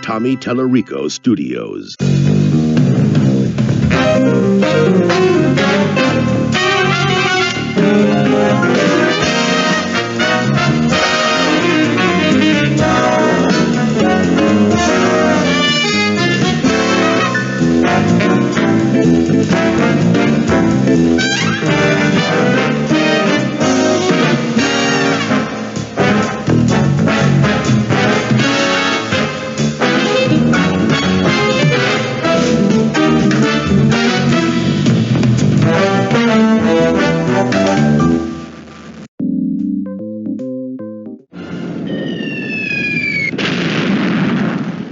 Tommy Tellerico Studios.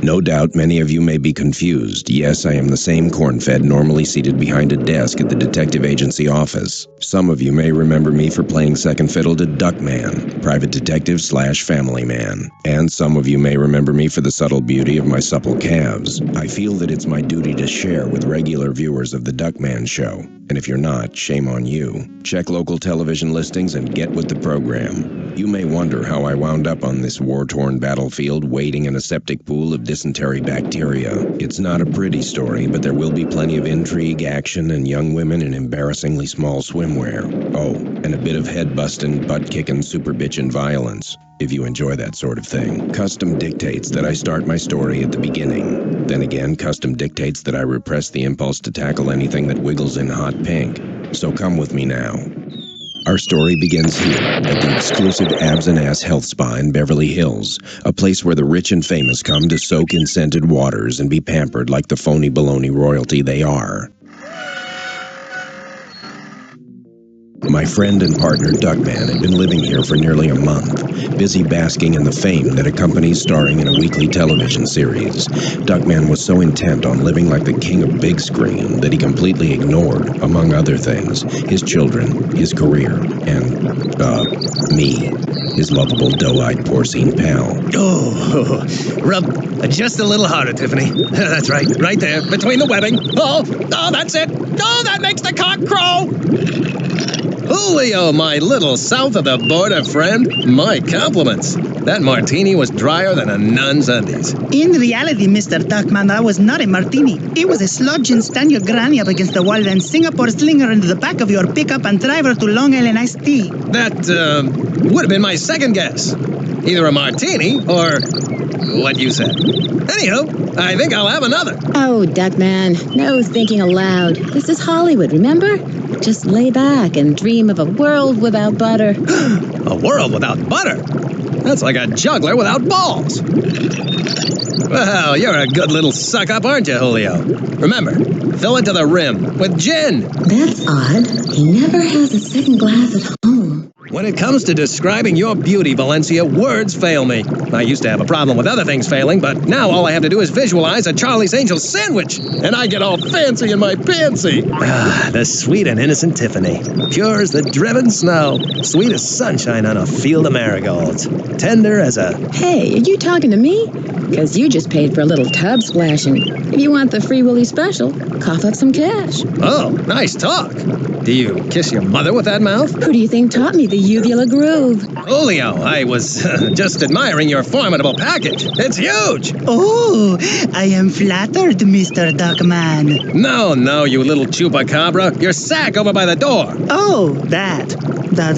No doubt many of you may be confused. Yes, I am the same corn-fed normally seated behind a desk at the detective agency office. Some of you may remember me for playing second fiddle to Duckman, private detective / family man. And some of you may remember me for the subtle beauty of my supple calves. I feel that it's my duty to share with regular viewers of the Duckman show. And if you're not, shame on you. Check local television listings and get with the program. You may wonder how I wound up on this war-torn battlefield wading in a septic pool of dysentery bacteria. It's not a pretty story, but there will be plenty of intrigue, action, and young women in embarrassingly small swimwear. Oh, and a bit of head-bustin', butt-kickin', super bitchin' violence, if you enjoy that sort of thing. Custom dictates that I start my story at the beginning. Then again, custom dictates that I repress the impulse to tackle anything that wiggles in hot pink. So come with me now. Our story begins here, at the exclusive Abs and Ass Health Spa in Beverly Hills, a place where the rich and famous come to soak in scented waters and be pampered like the phony baloney royalty they are. My friend and partner Duckman had been living here for nearly a month, busy basking in the fame that accompanies starring in a weekly television series. Duckman was so intent on living like the king of big screen that he completely ignored, among other things, his children, his career, and, me, his lovable doe-eyed porcine pal. Oh, rub just a little harder, Tiffany. That's right there, between the webbing. Oh, that's it. Oh, that makes the cock crow. Julio, my little south-of-the-border friend, my compliments. That martini was drier than a nun's undies. In reality, Mr. Duckman, that was not a martini. It was a sludge and stand your granny up against the wall and Singapore slinger into the back of your pickup and drive her to Long Island iced tea. That, would have been my second guess. Either a martini or what you said. Anywho, I think I'll have another. Oh, Duckman, no thinking aloud. This is Hollywood, remember? Just lay back and dream of a world without butter. A world without butter? That's like a juggler without balls. Well, you're a good little suck-up, aren't you, Julio? Remember, fill it to the rim with gin. That's odd. He never has a second glass at home. When it comes to describing your beauty, Valencia, words fail me. I used to have a problem with other things failing, but now all I have to do is visualize a Charlie's Angels sandwich, and I get all fancy in my pantsy. Ah, the sweet and innocent Tiffany. Pure as the driven snow. Sweet as sunshine on a field of marigolds. Tender as a... Hey, are you talking to me? Because you just paid for a little tub splashing. If you want the Free Willy special, cough up some cash. Oh, nice talk. Do you kiss your mother with that mouth? Who do you think taught me the uvula groove? Julio, I was just admiring your formidable package. It's huge. Oh, I am flattered, Mr. Duckman. No, you little chupacabra. Your sack over by the door. Oh, that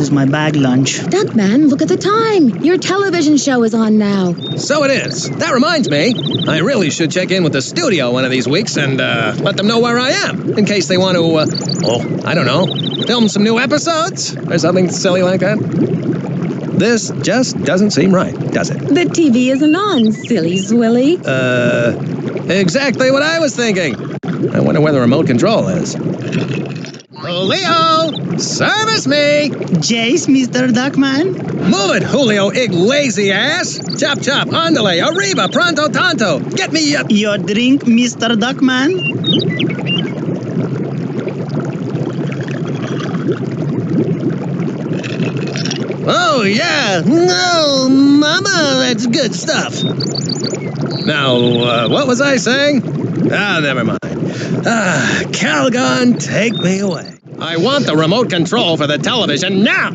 is my bag lunch. Duckman, look at the time. Your television show is on now. So it is. That reminds me, I really should check in with the studio one of these weeks and let them know where I am, in case they want to, I don't know, film some new episodes or something silly like that. This just doesn't seem right, does it? The TV isn't on, silly swilly. Exactly what I was thinking. I wonder where the remote control is. Julio, service me! Jace, Mr. Duckman? Move it, Julio, ig lazy ass! Chop, chop, andale, arriba, pronto, tanto! Get me your drink, Mr. Duckman? Oh, yeah! No, mama, that's good stuff! Now, what was I saying? Never mind. Calgon, take me away. I want the remote control for the television now!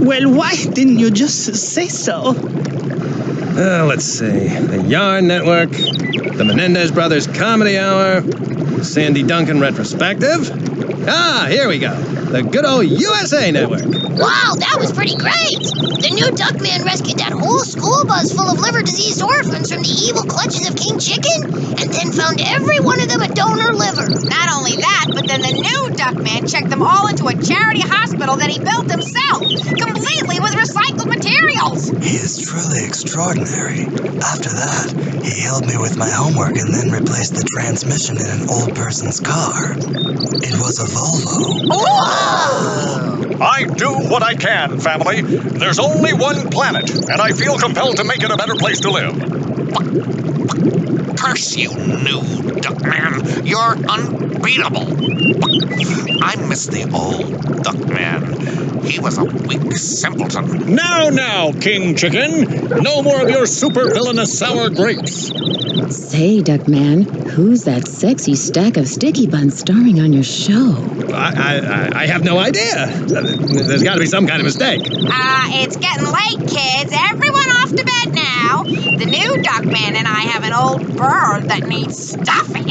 Well, why didn't you just say so? Let's see. The Yarn Network, the Menendez Brothers Comedy Hour, Sandy Duncan Retrospective. Ah, here we go. The good old USA Network. Wow, that was pretty great! The new Duckman rescued that whole school bus full of liver-diseased orphans from the evil clutches of King Chicken, and then found every one of them a donor liver. Not only that, but then the new Duckman checked them all into a charity hospital that he built himself, completely with recycled materials. He is truly extraordinary. After that, he helped me with my homework and then replaced the transmission in an old person's car. It was a Volvo. I do what I can, family. There's only one planet, and I feel compelled to make it a better place to live. Curse you, new Duckman. You're unbeatable. I miss the old Duckman. He was a weak simpleton. Now, King Chicken. No more of your super villainous sour grapes. Say, Duckman, who's that sexy stack of sticky buns starring on your show? I have no idea. There's got to be some kind of mistake. It's getting late, kids. Everyone off to bed now. The new Duckman and I have an old bird that needs stuffing.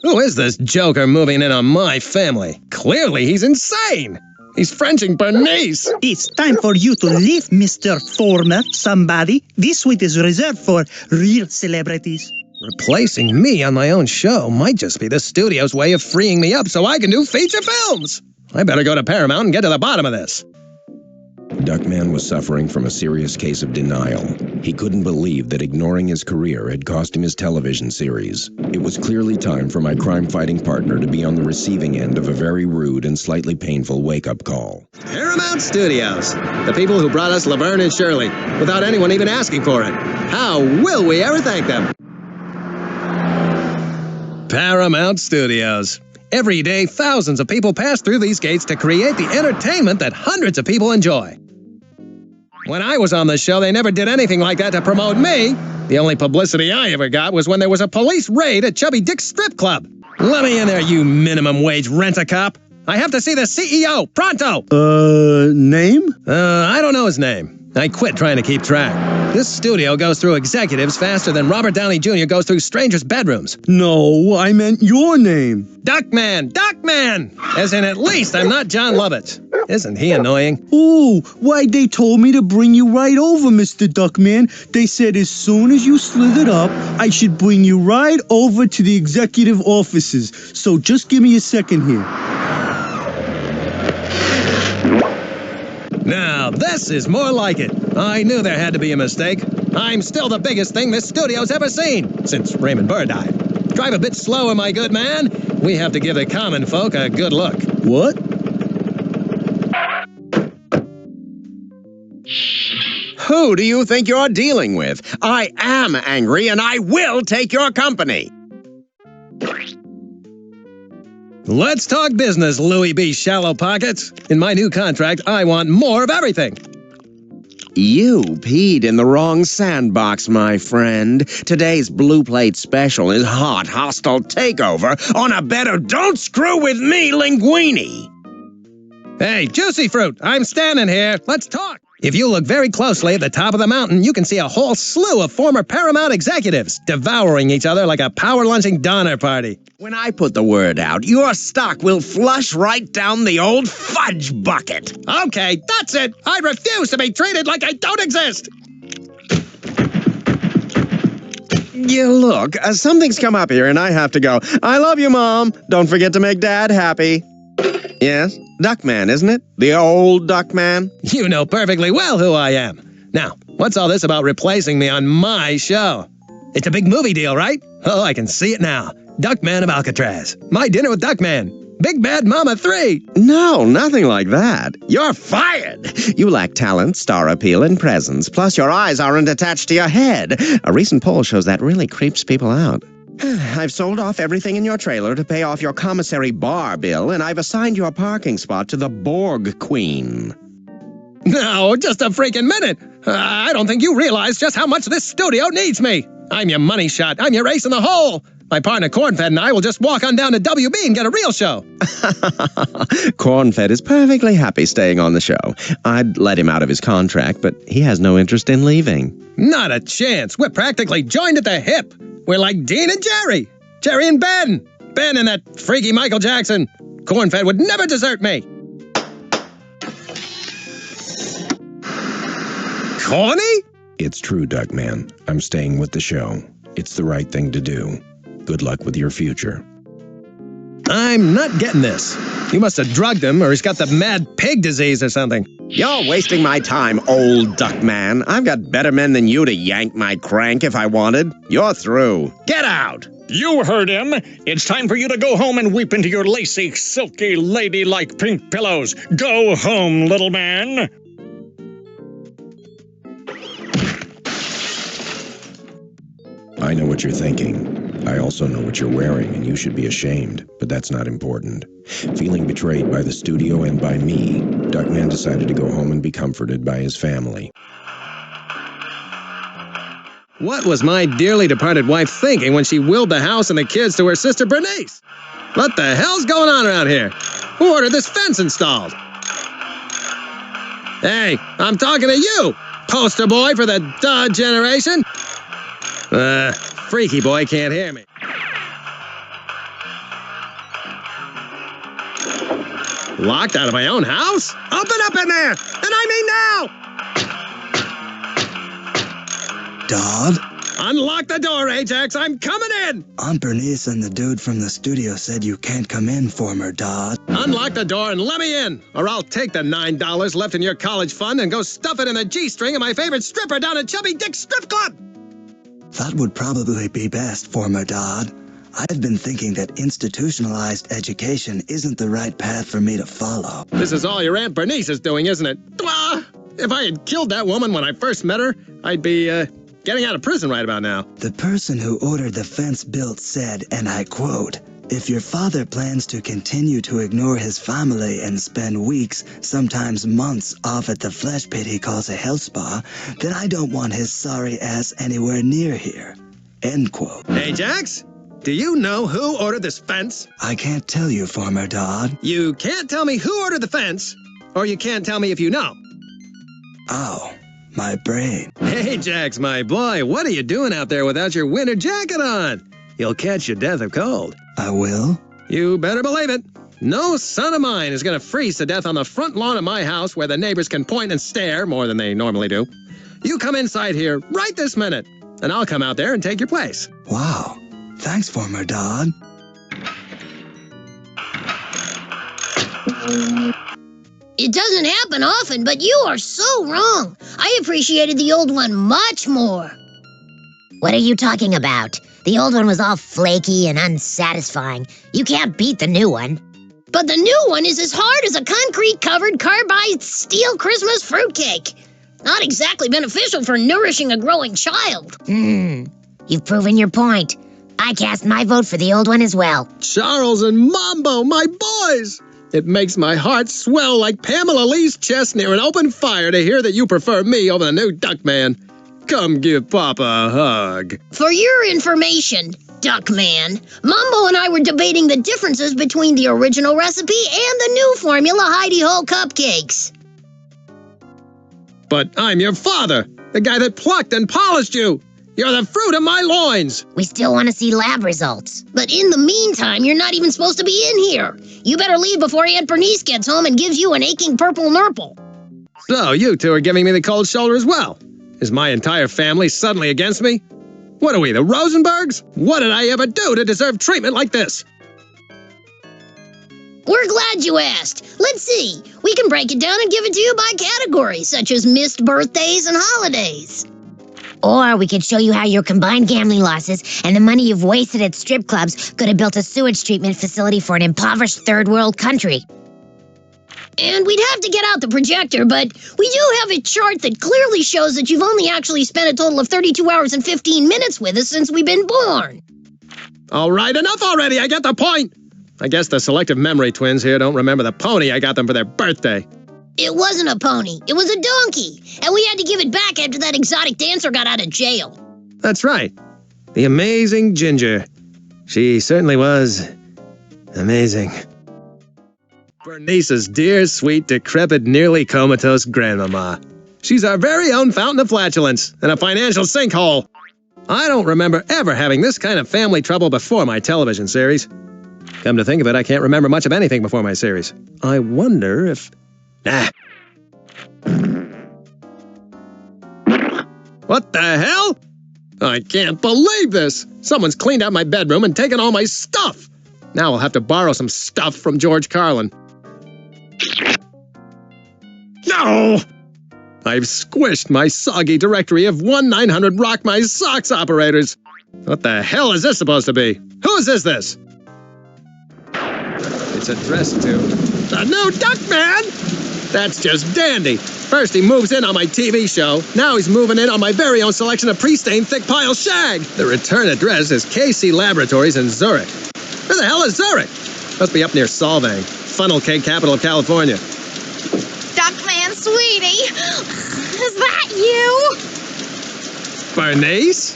Who is this joker moving in on my family? Clearly he's insane. He's Frenching Bernice. It's time for you to leave, Mr. Former Somebody. This suite is reserved for real celebrities. Replacing me on my own show might just be the studio's way of freeing me up so I can do feature films. I better go to Paramount and get to the bottom of this. Duckman was suffering from a serious case of denial. He couldn't believe that ignoring his career had cost him his television series. It was clearly time for my crime-fighting partner to be on the receiving end of a very rude and slightly painful wake-up call. Paramount Studios. The people who brought us Laverne and Shirley, without anyone even asking for it. How will we ever thank them? Paramount Studios. Every day, thousands of people pass through these gates to create the entertainment that hundreds of people enjoy. When I was on the show, they never did anything like that to promote me. The only publicity I ever got was when there was a police raid at Chubby Dick's strip club. Let me in there, you minimum wage rent-a-cop. I have to see the CEO, pronto! Name? I don't know his name. I quit trying to keep track. This studio goes through executives faster than Robert Downey Jr. goes through strangers' bedrooms. No, I meant your name. Duckman! Duckman! As in, at least I'm not John Lovitz. Isn't he annoying? Ooh, why, they told me to bring you right over, Mr. Duckman. They said as soon as you slithered up, I should bring you right over to the executive offices. So just give me a second here. Now, this is more like it. I knew there had to be a mistake. I'm still the biggest thing this studio's ever seen, since Raymond Burr died. Drive a bit slower, my good man. We have to give the common folk a good look. What? Who do you think you're dealing with? I am angry, and I will take your company. Let's talk business, Louis B. Shallow Pockets. In my new contract, I want more of everything. You peed in the wrong sandbox, my friend. Today's Blue Plate special is hot, hostile takeover on a bed of Don't Screw With Me linguine. Hey, Juicy Fruit, I'm standing here. Let's talk. If you look very closely at the top of the mountain, you can see a whole slew of former Paramount executives devouring each other like a power-lunching Donner Party. When I put the word out, your stock will flush right down the old fudge bucket. Okay, that's it. I refuse to be treated like I don't exist. You look, something's come up here and I have to go. I love you, Mom. Don't forget to make Dad happy. Yes, Duckman, isn't it? The old Duckman? You know perfectly well who I am. Now, what's all this about replacing me on my show? It's a big movie deal, right? Oh, I can see it now. Duckman of Alcatraz. My Dinner with Duckman. Big Bad Mama 3. No, nothing like that. You're fired. You lack talent, star appeal, and presence. Plus, your eyes aren't attached to your head. A recent poll shows that really creeps people out. I've sold off everything in your trailer to pay off your commissary bar bill, and I've assigned your parking spot to the Borg Queen. No, just a freaking minute. I don't think you realize just how much this studio needs me. I'm your money shot. I'm your ace in the hole. My partner Cornfed and I will just walk on down to WB and get a real show. Cornfed is perfectly happy staying on the show. I'd let him out of his contract, but he has no interest in leaving. Not a chance. We're practically joined at the hip. We're like Dean and Jerry. Jerry and Ben. Ben and that freaky Michael Jackson. Cornfed would never desert me. Corny? It's true, Duckman. I'm staying with the show. It's the right thing to do. Good luck with your future. I'm not getting this. You must have drugged him, or he's got the mad pig disease or something. You're wasting my time, old Duckman. I've got better men than you to yank my crank if I wanted. You're through. Get out! You heard him. It's time for you to go home and weep into your lacy, silky, ladylike pink pillows. Go home, little man. I know what you're thinking. I also know what you're wearing, and you should be ashamed, but that's not important. Feeling betrayed by the studio and by me, Duckman decided to go home and be comforted by his family. What was my dearly departed wife thinking when she willed the house and the kids to her sister Bernice? What the hell's going on around here? Who ordered this fence installed? Hey, I'm talking to you, poster boy for the Dodge generation. Freaky boy can't hear me. Locked out of my own house? Open up in there! And I mean now! Dodd? Unlock the door, Ajax! I'm coming in! Aunt Bernice and the dude from the studio said you can't come in, former Dodd. Unlock the door and let me in, or I'll take the $9 left in your college fund and go stuff it in the G-string of my favorite stripper down at Chubby Dick's Strip Club! That would probably be best, former Dodd. I've been thinking that institutionalized education isn't the right path for me to follow. This is all your Aunt Bernice is doing, isn't it? If I had killed that woman when I first met her, I'd be, getting out of prison right about now. The person who ordered the fence built said, and I quote, "If your father plans to continue to ignore his family and spend weeks, sometimes months, off at the flesh pit he calls a health spa, then I don't want his sorry ass anywhere near here." End quote. Ajax, do you know who ordered this fence? I can't tell you, former Dodd. You can't tell me who ordered the fence, or you can't tell me if you know. Oh, my brain. Ajax, my boy, what are you doing out there without your winter jacket on? You'll catch your death of cold. I will? You better believe it. No son of mine is going to freeze to death on the front lawn of my house where the neighbors can point and stare more than they normally do. You come inside here right this minute, and I'll come out there and take your place. Wow. Thanks, former Dodd. It doesn't happen often, but you are so wrong. I appreciated the old one much more. What are you talking about? The old one was all flaky and unsatisfying. You can't beat the new one. But the new one is as hard as a concrete-covered carbide steel Christmas fruitcake. Not exactly beneficial for nourishing a growing child. You've proven your point. I cast my vote for the old one as well. Charles and Mambo, my boys! It makes my heart swell like Pamela Lee's chest near an open fire to hear that you prefer me over the new Duckman. Come give Papa a hug. For your information, Duckman, Mambo and I were debating the differences between the original recipe and the new formula Heidi-Ho cupcakes. But I'm your father, the guy that plucked and polished you. You're the fruit of my loins. We still want to see lab results. But in the meantime, you're not even supposed to be in here. You better leave before Aunt Bernice gets home and gives you an aching purple nurple. So you two are giving me the cold shoulder as well. Is my entire family suddenly against me? What are we, the Rosenbergs? What did I ever do to deserve treatment like this? We're glad you asked. Let's see. We can break it down and give it to you by category, such as missed birthdays and holidays. Or we could show you how your combined gambling losses and the money you've wasted at strip clubs could have built a sewage treatment facility for an impoverished third world country. And we'd have to get out the projector, but we do have a chart that clearly shows that you've only actually spent a total of 32 hours and 15 minutes with us since we've been born. All right, enough already. I get the point. I guess the selective memory twins here don't remember the pony I got them for their birthday. It wasn't a pony. It was a donkey. And we had to give it back after that exotic dancer got out of jail. That's right. The amazing Ginger. She certainly was amazing. Bernice's dear, sweet, decrepit, nearly comatose grandmama. She's our very own fountain of flatulence and a financial sinkhole. I don't remember ever having this kind of family trouble before my television series. Come to think of it, I can't remember much of anything before my series. I wonder if... What the hell? I can't believe this! Someone's cleaned out my bedroom and taken all my stuff! Now I'll have to borrow some stuff from George Carlin. No! I've squished my soggy directory of 1-900-ROCK-MY-SOCKS operators! What the hell is this supposed to be? Whose is this? It's addressed to the new Duckman! That's just dandy! First he moves in on my TV show, now he's moving in on my very own selection of pre-stained thick pile shag! The return address is KC Laboratories in Zurich. Where the hell is Zurich? Must be up near Solvang, funnel cake capital of California. Duckman, sweetie! Is that you? Bernice?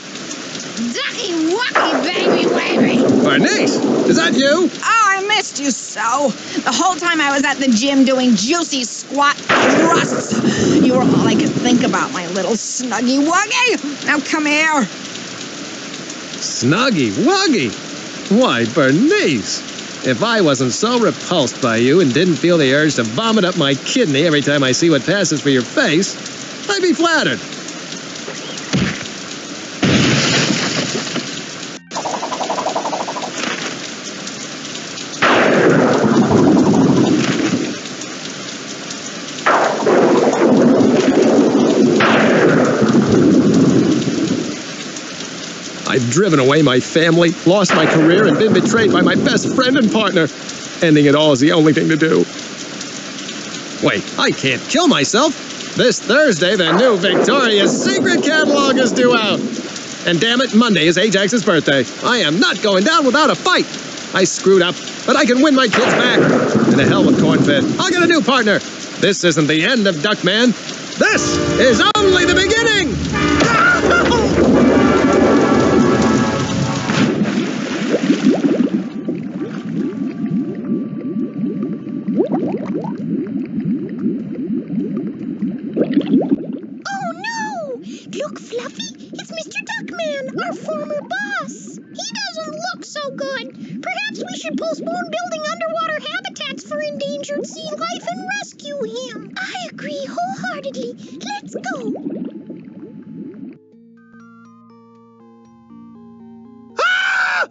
Ducky wucky, baby wavy! Bernice, is that you? Oh, I missed you so. The whole time I was at the gym doing juicy squat thrusts, you were all I could think about, my little snuggy wuggy. Now come here. Snuggy wuggy? Why, Bernice, if I wasn't so repulsed by you and didn't feel the urge to vomit up my kidney every time I see what passes for your face, I'd be flattered. I've driven away my family, lost my career, and been betrayed by my best friend and partner. Ending it all is the only thing to do. Wait, I can't kill myself. This Thursday, the new Victoria's Secret catalog is due out. And damn it, Monday is Ajax's birthday. I am not going down without a fight. I screwed up, but I can win my kids back. And to hell with corn-fed. I'll get a new partner. This isn't the end of Duckman. This is only the beginning! Look, Fluffy, it's Mr. Duckman, our former boss. He doesn't look so good. Perhaps we should postpone building underwater habitats for endangered sea life and rescue him. I agree wholeheartedly. Let's go. Ah!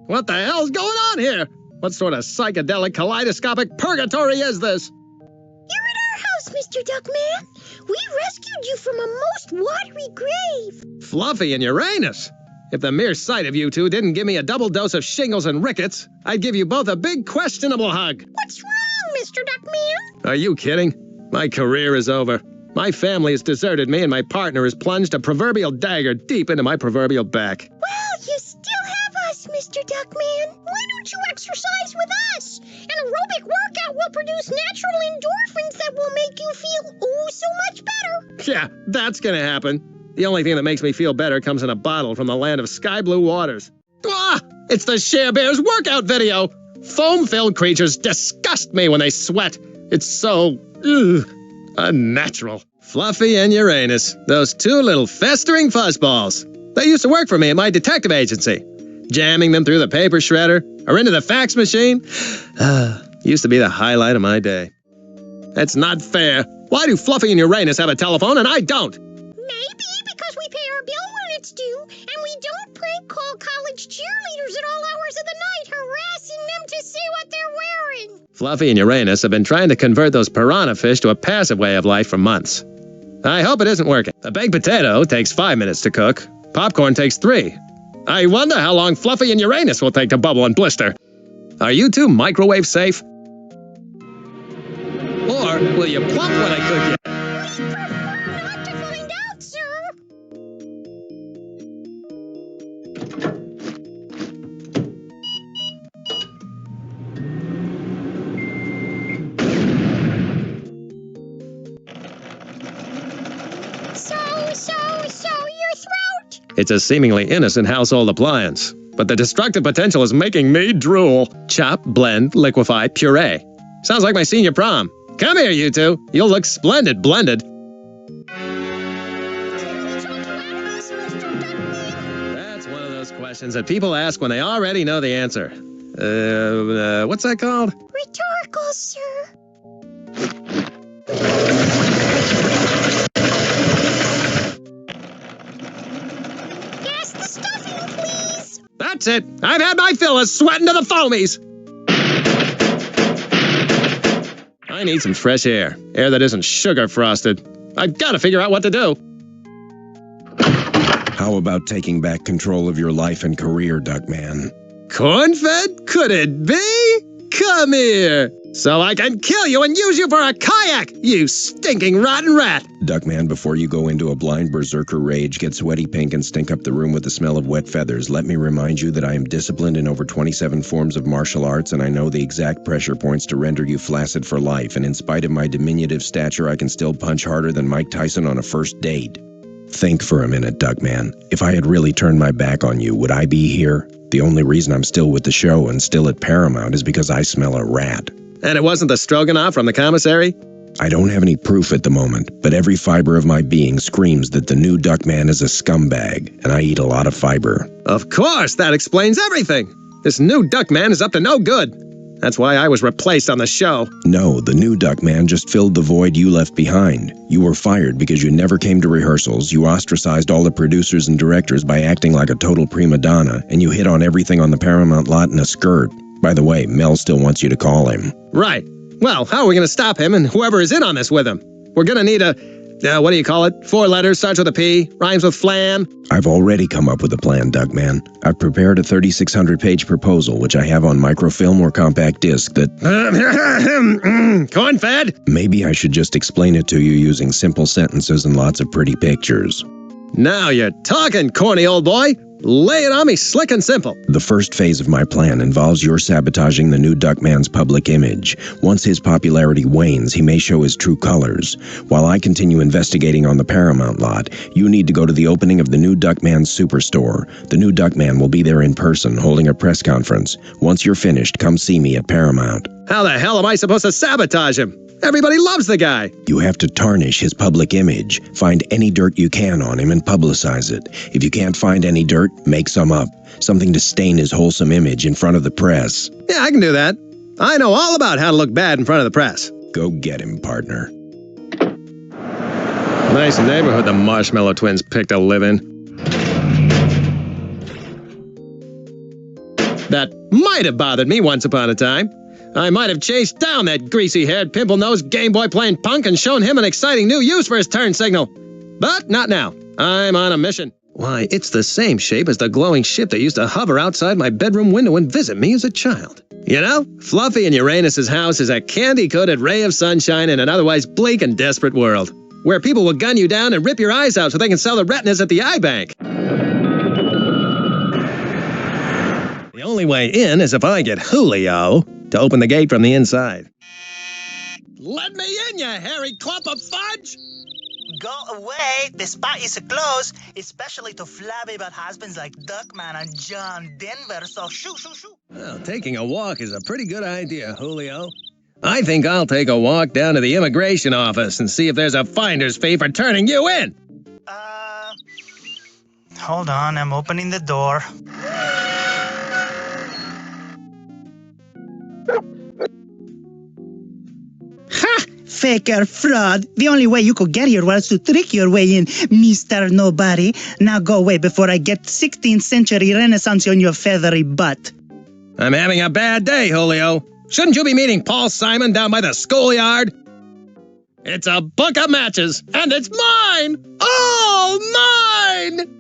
What the hell's going on here? What sort of psychedelic kaleidoscopic purgatory is this? You're at our house, Mr. Duckman. We rescued you from a most watery grave. Fluffy and Uranus. If the mere sight of you two didn't give me a double dose of shingles and rickets, I'd give you both a big questionable hug. What's wrong, Mr. Duckman? Are you kidding? My career is over. My family has deserted me and my partner has plunged a proverbial dagger deep into my proverbial back. Well, you still have us, Mr. Duckman. Why don't you exercise with us? An aerobic workout will produce natural endorphins that will make you feel oh so much better. Yeah, that's gonna happen. The only thing that makes me feel better comes in a bottle from the land of sky blue waters. Ah! It's the Share Bears workout video! Foam-filled creatures disgust me when they sweat. It's so... unnatural. Fluffy and Uranus, those two little festering fuzzballs. They used to work for me at my detective agency. Jamming them through the paper shredder or into the fax machine used to be the highlight of my day. That's not fair. Why do Fluffy and Uranus have a telephone and I don't? Maybe because we pay our bill when it's due, and we don't prank call college cheerleaders at all hours of the night, harassing them to see what they're wearing. Fluffy and Uranus have been trying to convert those piranha fish to a passive way of life for months. I hope it isn't working. A baked potato takes 5 minutes to cook. Popcorn takes 3. I wonder how long Fluffy and Uranus will take to bubble and blister. Are you two microwave safe? Or will you plump when I cook you? We prefer not to find out, sir. So, your throat? It's a seemingly innocent household appliance, but the destructive potential is making me drool. Chop, blend, liquefy, puree. Sounds like my senior prom. Come here, you two. You'll look splendid blended. That's one of those questions that people ask when they already know the answer. What's that called? Rhetorical, sir. Pass the stuffing, please. That's it. I've had my fill of sweating to the foamies. I need some fresh air. Air that isn't sugar frosted. I've got to figure out what to do. How about taking back control of your life and career, Duckman? Corn-fed? Could it be? Come here, so I can kill you and use you for a kayak, you stinking rotten rat! Duckman, before you go into a blind berserker rage, get sweaty pink and stink up the room with the smell of wet feathers, let me remind you that I am disciplined in over 27 forms of martial arts, and I know the exact pressure points to render you flaccid for life, and in spite of my diminutive stature, I can still punch harder than Mike Tyson on a first date. Think for a minute, Duckman. If I had really turned my back on you, would I be here? The only reason I'm still with the show and still at Paramount is because I smell a rat. And it wasn't the Stroganoff from the commissary? I don't have any proof at the moment, but every fiber of my being screams that the new Duckman is a scumbag, and I eat a lot of fiber. Of course, that explains everything. This new Duckman is up to no good. That's why I was replaced on the show. No, the new Duckman just filled the void you left behind. You were fired because you never came to rehearsals, you ostracized all the producers and directors by acting like a total prima donna, and you hit on everything on the Paramount lot in a skirt. By the way, Mel still wants you to call him. Right. Well, how are we going to stop him and whoever is in on this with him? We're going to need a, what do you call it? 4 letters, starts with a P, rhymes with flan. I've already come up with a plan, Duckman. I've prepared a 3,600-page proposal, which I have on microfilm or compact disc that... Corn-fed? Maybe I should just explain it to you using simple sentences and lots of pretty pictures. Now you're talking, corny old boy. Lay it on me slick and simple. The first phase of my plan involves your sabotaging the new Duckman's public image. Once his popularity wanes, he may show his true colors. While I continue investigating on the Paramount lot, you need to go to the opening of the new Duckman Superstore. The new Duckman will be there in person, holding a press conference. Once you're finished, come see me at Paramount. How the hell am I supposed to sabotage him? Everybody loves the guy. You have to tarnish his public image. Find any dirt you can on him and publicize it. If you can't find any dirt, make some up. Something to stain his wholesome image in front of the press. Yeah, I can do that. I know all about how to look bad in front of the press. Go get him, partner. Nice neighborhood the Marshmallow Twins picked to live in. That might have bothered me once upon a time. I might have chased down that greasy-haired, pimple-nosed Game Boy playing punk and shown him an exciting new use for his turn signal. But not now. I'm on a mission. Why, it's the same shape as the glowing ship that used to hover outside my bedroom window and visit me as a child. You know, Fluffy in Uranus's house is a candy-coated ray of sunshine in an otherwise bleak and desperate world, where people will gun you down and rip your eyes out so they can sell the retinas at the eye bank. The only way in is if I get Julio to open the gate from the inside. Let me in, you hairy clump of fudge! Go away. The spot is closed, especially to flabby bad husbands like Duckman and John Denver, so shoo, shoo, shoo. Well, taking a walk is a pretty good idea, Julio. I think I'll take a walk down to the immigration office and see if there's a finder's fee for turning you in. Hold on, I'm opening the door. Ha! Faker fraud. The only way you could get here was to trick your way in, Mr. Nobody. Now go away before I get 16th century Renaissance on your feathery butt. I'm having a bad day, Julio. Shouldn't you be meeting Paul Simon down by the schoolyard? It's a book of matches, and it's mine! All mine!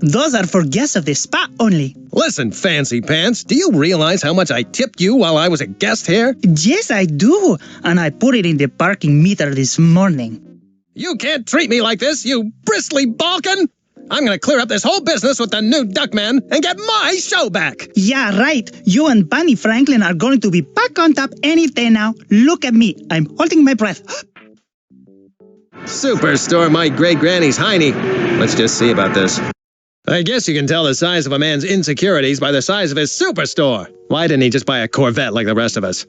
Those are for guests of the spa only. Listen, Fancy Pants, do you realize how much I tipped you while I was a guest here? Yes, I do, and I put it in the parking meter this morning. You can't treat me like this, you bristly balkan! I'm gonna clear up this whole business with the new Duckman and get my show back! Yeah, right. You and Bunny Franklin are going to be back on top any day now. Look at me. I'm holding my breath. Superstore my great-granny's hiney. Let's just see about this. I guess you can tell the size of a man's insecurities by the size of his superstore. Why didn't he just buy a Corvette like the rest of us?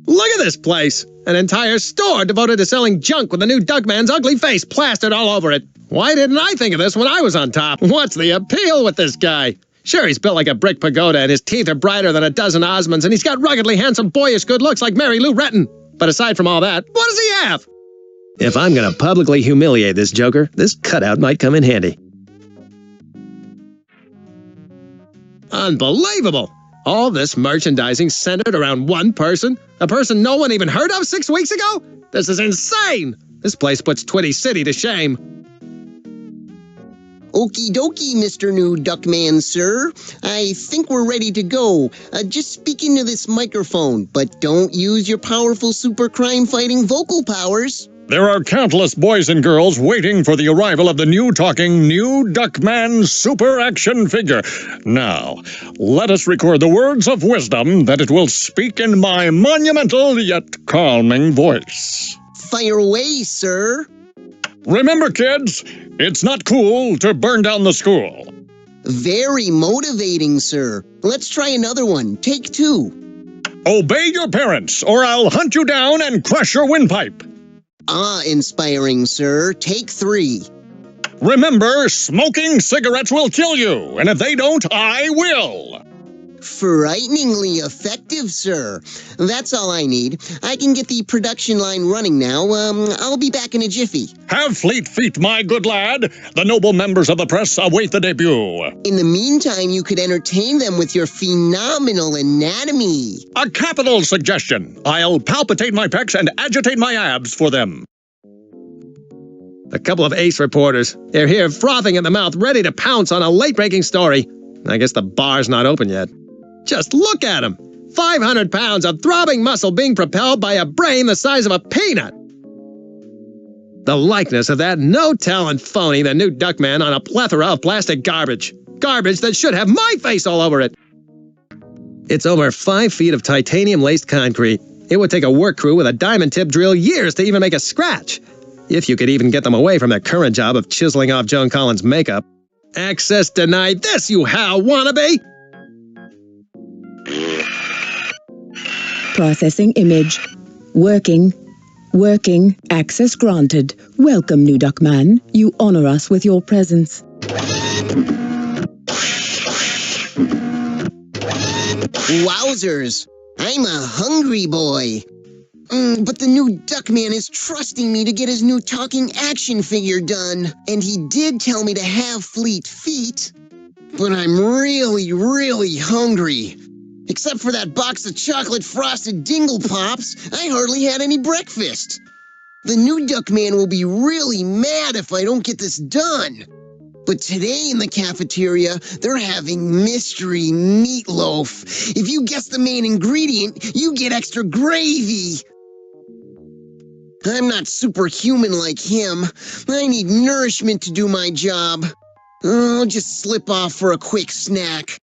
Look at this place! An entire store devoted to selling junk with the new Duckman's ugly face plastered all over it. Why didn't I think of this when I was on top? What's the appeal with this guy? Sure, he's built like a brick pagoda and his teeth are brighter than a dozen Osmonds and he's got ruggedly handsome boyish good looks like Mary Lou Retton. But aside from all that, what does he have? If I'm gonna publicly humiliate this joker, this cutout might come in handy. Unbelievable! All this merchandising centered around one person? A person no one even heard of 6 weeks ago? This is insane! This place puts Twitty City to shame. Okie dokie, Mr. New Duckman, sir. I think we're ready to go. Just speak into this microphone, but don't use your powerful super crime-fighting vocal powers. There are countless boys and girls waiting for the arrival of the new talking new Duckman super action figure. Now, let us record the words of wisdom that it will speak in my monumental yet calming voice. Fire away, sir. Remember, kids, it's not cool to burn down the school. Very motivating, sir. Let's try another one. Take 2. Obey your parents, or I'll hunt you down and crush your windpipe. Ah, inspiring, sir. Take 3. Remember, smoking cigarettes will kill you, and if they don't, I will. Frighteningly effective, sir. That's all I need. I can get the production line running now. I'll be back in a jiffy. Have fleet feet, my good lad. The noble members of the press await the debut. In the meantime, you could entertain them with your phenomenal anatomy. A capital suggestion. I'll palpitate my pecs and agitate my abs for them. A couple of ace reporters. They're here frothing at the mouth, ready to pounce on a late-breaking story. I guess the bar's not open yet. Just look at him! 500 pounds of throbbing muscle being propelled by a brain the size of a peanut! The likeness of that no-talent phony, the new Duckman, on a plethora of plastic garbage. Garbage that should have my face all over it! It's over 5 feet of titanium-laced concrete. It would take a work crew with a diamond tip drill years to even make a scratch. If you could even get them away from their current job of chiseling off Joan Collins' makeup. Access denied this, you Hal wannabe! Processing image. Working. Access granted. Welcome, new Duckman. You honor us with your presence. Wowzers! I'm a hungry boy. But the new Duckman is trusting me to get his new talking action figure done. And he did tell me to have fleet feet. But I'm really, really hungry. Except for that box of chocolate frosted dingle pops, I hardly had any breakfast. The new Duckman will be really mad if I don't get this done. But today in the cafeteria, they're having mystery meatloaf. If you guess the main ingredient, you get extra gravy. I'm not superhuman like him. I need nourishment to do my job. I'll just slip off for a quick snack.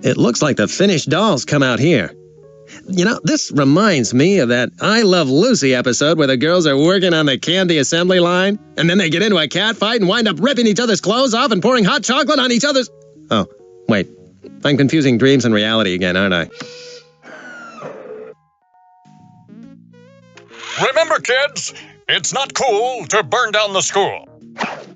It looks like the finished dolls come out here. You know, this reminds me of that I Love Lucy episode where the girls are working on the candy assembly line, and then they get into a cat fight and wind up ripping each other's clothes off and pouring hot chocolate on each other's... Oh, wait. I'm confusing dreams and reality again, aren't I? Remember, kids, it's not cool to burn down the school.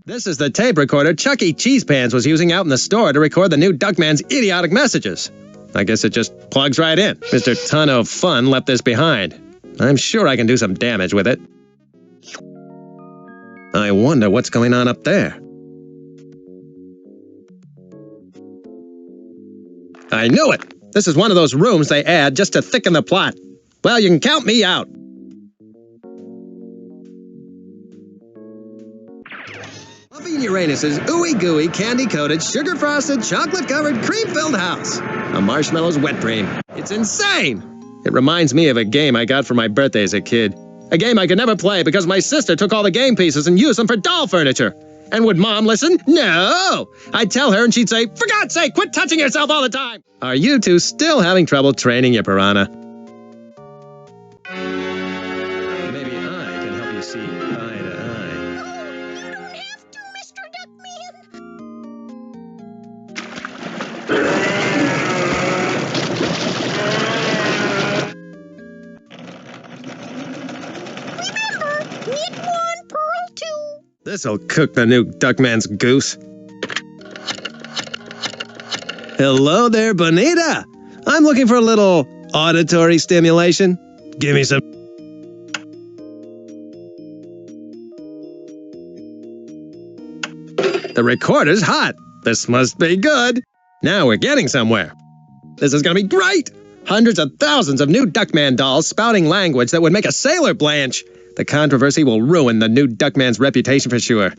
This is the tape recorder Chuck E. Cheese Pants was using out in the store to record the new Duckman's idiotic messages. I guess it just plugs right in. Mr. Ton of Fun left this behind. I'm sure I can do some damage with it. I wonder what's going on up there. I knew it! This is one of those rooms they add just to thicken the plot. Well, you can count me out. Uranus's ooey-gooey, candy-coated, sugar-frosted, chocolate-covered, cream-filled house. A marshmallow's wet dream. It's insane! It reminds me of a game I got for my birthday as a kid. A game I could never play because my sister took all the game pieces and used them for doll furniture. And would Mom listen? No! I'd tell her and she'd say, "For God's sake, quit touching yourself all the time!" Are you two still having trouble training your piranha? Maybe I can help you see eye to eye. Oh, you don't have to, Mr. This'll cook the new Duckman's goose. Hello there, Bonita. I'm looking for a little auditory stimulation. Give me some. The recorder's hot. This must be good. Now we're getting somewhere. This is gonna be great. Hundreds of thousands of new Duckman dolls spouting language that would make a sailor blanch. The controversy will ruin the new Duckman's reputation for sure.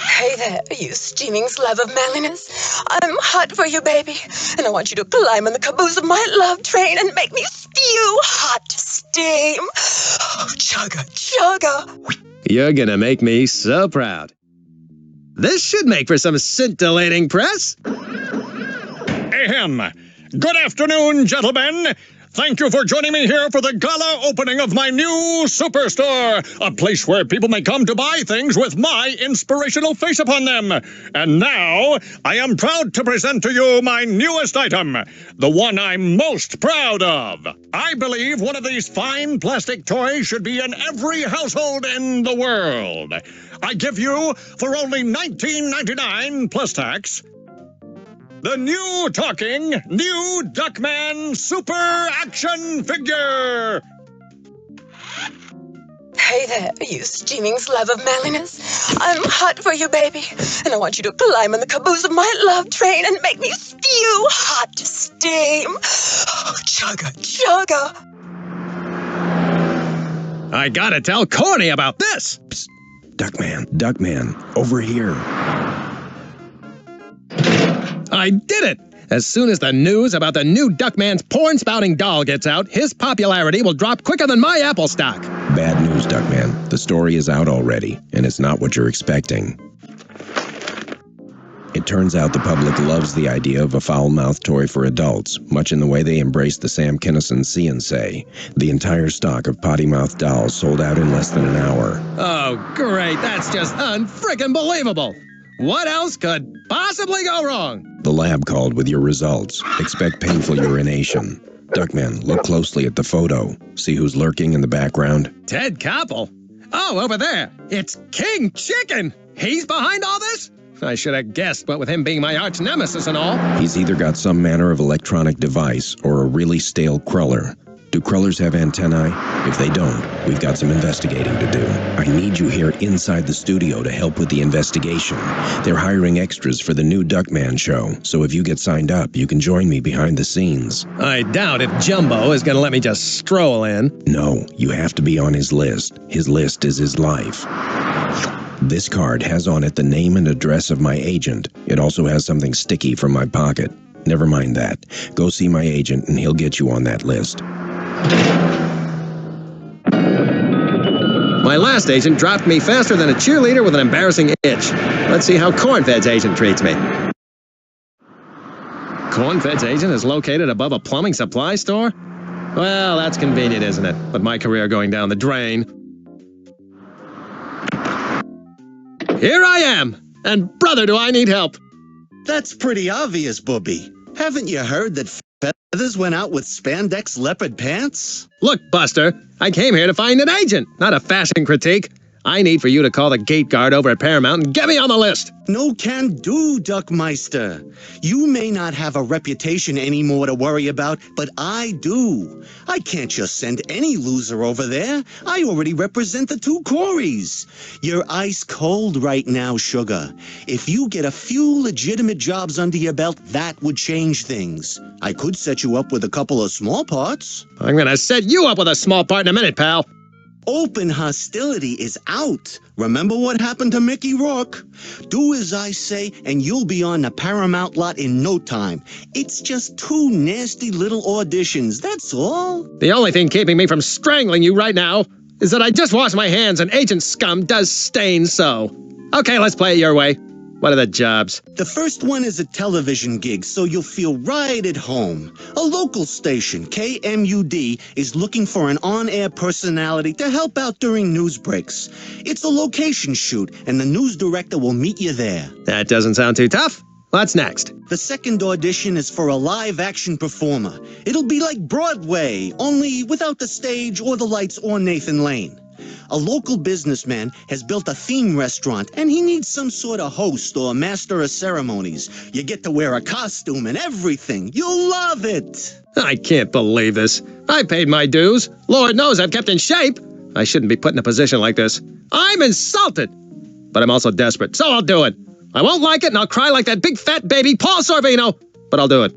Hey there, you steaming slab of manliness. I'm hot for you, baby. And I want you to climb in the caboose of my love train and make me spew hot steam. Oh, chugga, chugga. You're gonna make me so proud. This should make for some scintillating press. Ahem. Good afternoon, gentlemen. Thank you for joining me here for the gala opening of my new superstore, a place where people may come to buy things with my inspirational face upon them. And now, I am proud to present to you my newest item, the one I'm most proud of. I believe one of these fine plastic toys should be in every household in the world. I give you, for only $19.99 plus tax, the new talking, new Duckman Super Action Figure! Hey there, you steaming slab of manliness. I'm hot for you, baby. And I want you to climb in the caboose of my love train and make me spew hot steam. Oh, chugga, chugga. I gotta tell Corny about this. Psst. Duckman, over here. I did it! As soon as the news about the new Duckman's porn-spouting doll gets out, his popularity will drop quicker than my Apple stock. Bad news, Duckman. The story is out already, and it's not what you're expecting. It turns out the public loves the idea of a foul-mouthed toy for adults, much in the way they embrace the Sam Kinison See and Say. The entire stock of potty-mouthed dolls sold out in less than an hour. Oh, great. That's just unfrickin' believable. What else could possibly go wrong? The lab called with your results. Expect painful urination. Duckman, look closely at the photo. See who's lurking in the background? Ted Koppel? Oh, over there. It's King Chicken. He's behind all this? I should have guessed, but with him being my arch nemesis and all. He's either got some manner of electronic device or a really stale cruller. Do crullers have antennae? If they don't, we've got some investigating to do. I need you here inside the studio to help with the investigation. They're hiring extras for the new Duckman show, so if you get signed up, you can join me behind the scenes. I doubt if Jumbo is going to let me just stroll in. No, you have to be on his list. His list is his life. This card has on it the name and address of my agent. It also has something sticky from my pocket. Never mind that. Go see my agent and he'll get you on that list. My last agent dropped me faster than a cheerleader with an embarrassing itch. Let's see how Cornfed's agent treats me. Cornfed's agent is located above a plumbing supply store? Well, that's convenient, isn't it? With my career going down the drain. Here I am! And brother, do I need help! That's pretty obvious, Booby. Haven't you heard that Feathers went out with spandex leopard pants? Look, Buster, I came here to find an agent, not a fashion critique. I need for you to call the gate guard over at Paramount and get me on the list. No can do, Duckmeister. You may not have a reputation anymore to worry about, but I do. I can't just send any loser over there. I already represent the two Coreys. You're ice cold right now, Sugar. If you get a few legitimate jobs under your belt, that would change things. I could set you up with a couple of small parts. I'm gonna set you up with a small part in a minute, pal. Open hostility is out. Remember what happened to Mickey Rourke? Do as I say, and you'll be on the Paramount lot in no time. It's just two nasty little auditions, that's all. The only thing keeping me from strangling you right now is that I just washed my hands and Agent Scum does stain so. Okay, let's play it your way. What are the jobs? The first one is a television gig, so you'll feel right at home. A local station, KMUD, is looking for an on-air personality to help out during news breaks. It's a location shoot, and the news director will meet you there. That doesn't sound too tough. What's next? The second audition is for a live-action performer. It'll be like Broadway, only without the stage or the lights or Nathan Lane. A local businessman has built a theme restaurant, and he needs some sort of host or master of ceremonies. You get to wear a costume and everything. You'll love it. I can't believe this. I paid my dues. Lord knows I've kept in shape. I shouldn't be put in a position like this. I'm insulted. But I'm also desperate, so I'll do it. I won't like it, and I'll cry like that big fat baby Paul Sorvino, but I'll do it.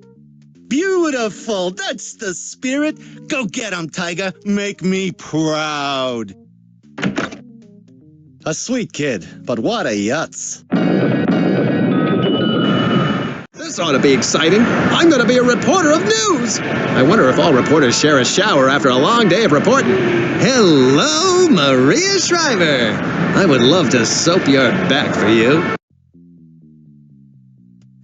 Beautiful. That's the spirit. Go get him, Tiger. Make me proud. A sweet kid, but what a yutz. This ought to be exciting. I'm going to be a reporter of news. I wonder if all reporters share a shower after a long day of reporting. Hello, Maria Shriver. I would love to soap your back for you.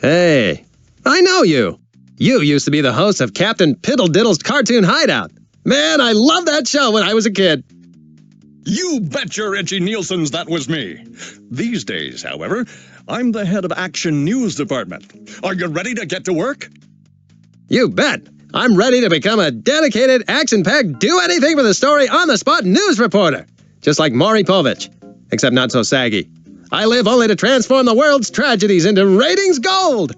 Hey, I know you. You used to be the host of Captain Piddle-Diddle's Cartoon Hideout. Man, I loved that show when I was a kid. You betcha, Reggie Nielsen's that was me. These days, however, I'm the head of Action News Department. Are you ready to get to work? You bet. I'm ready to become a dedicated, action-packed, do-anything-for-the-story, on-the-spot news reporter. Just like Maury Povich, except not so saggy. I live only to transform the world's tragedies into ratings gold.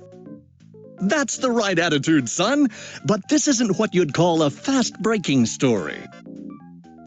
That's the right attitude, son. But this isn't what you'd call a fast-breaking story.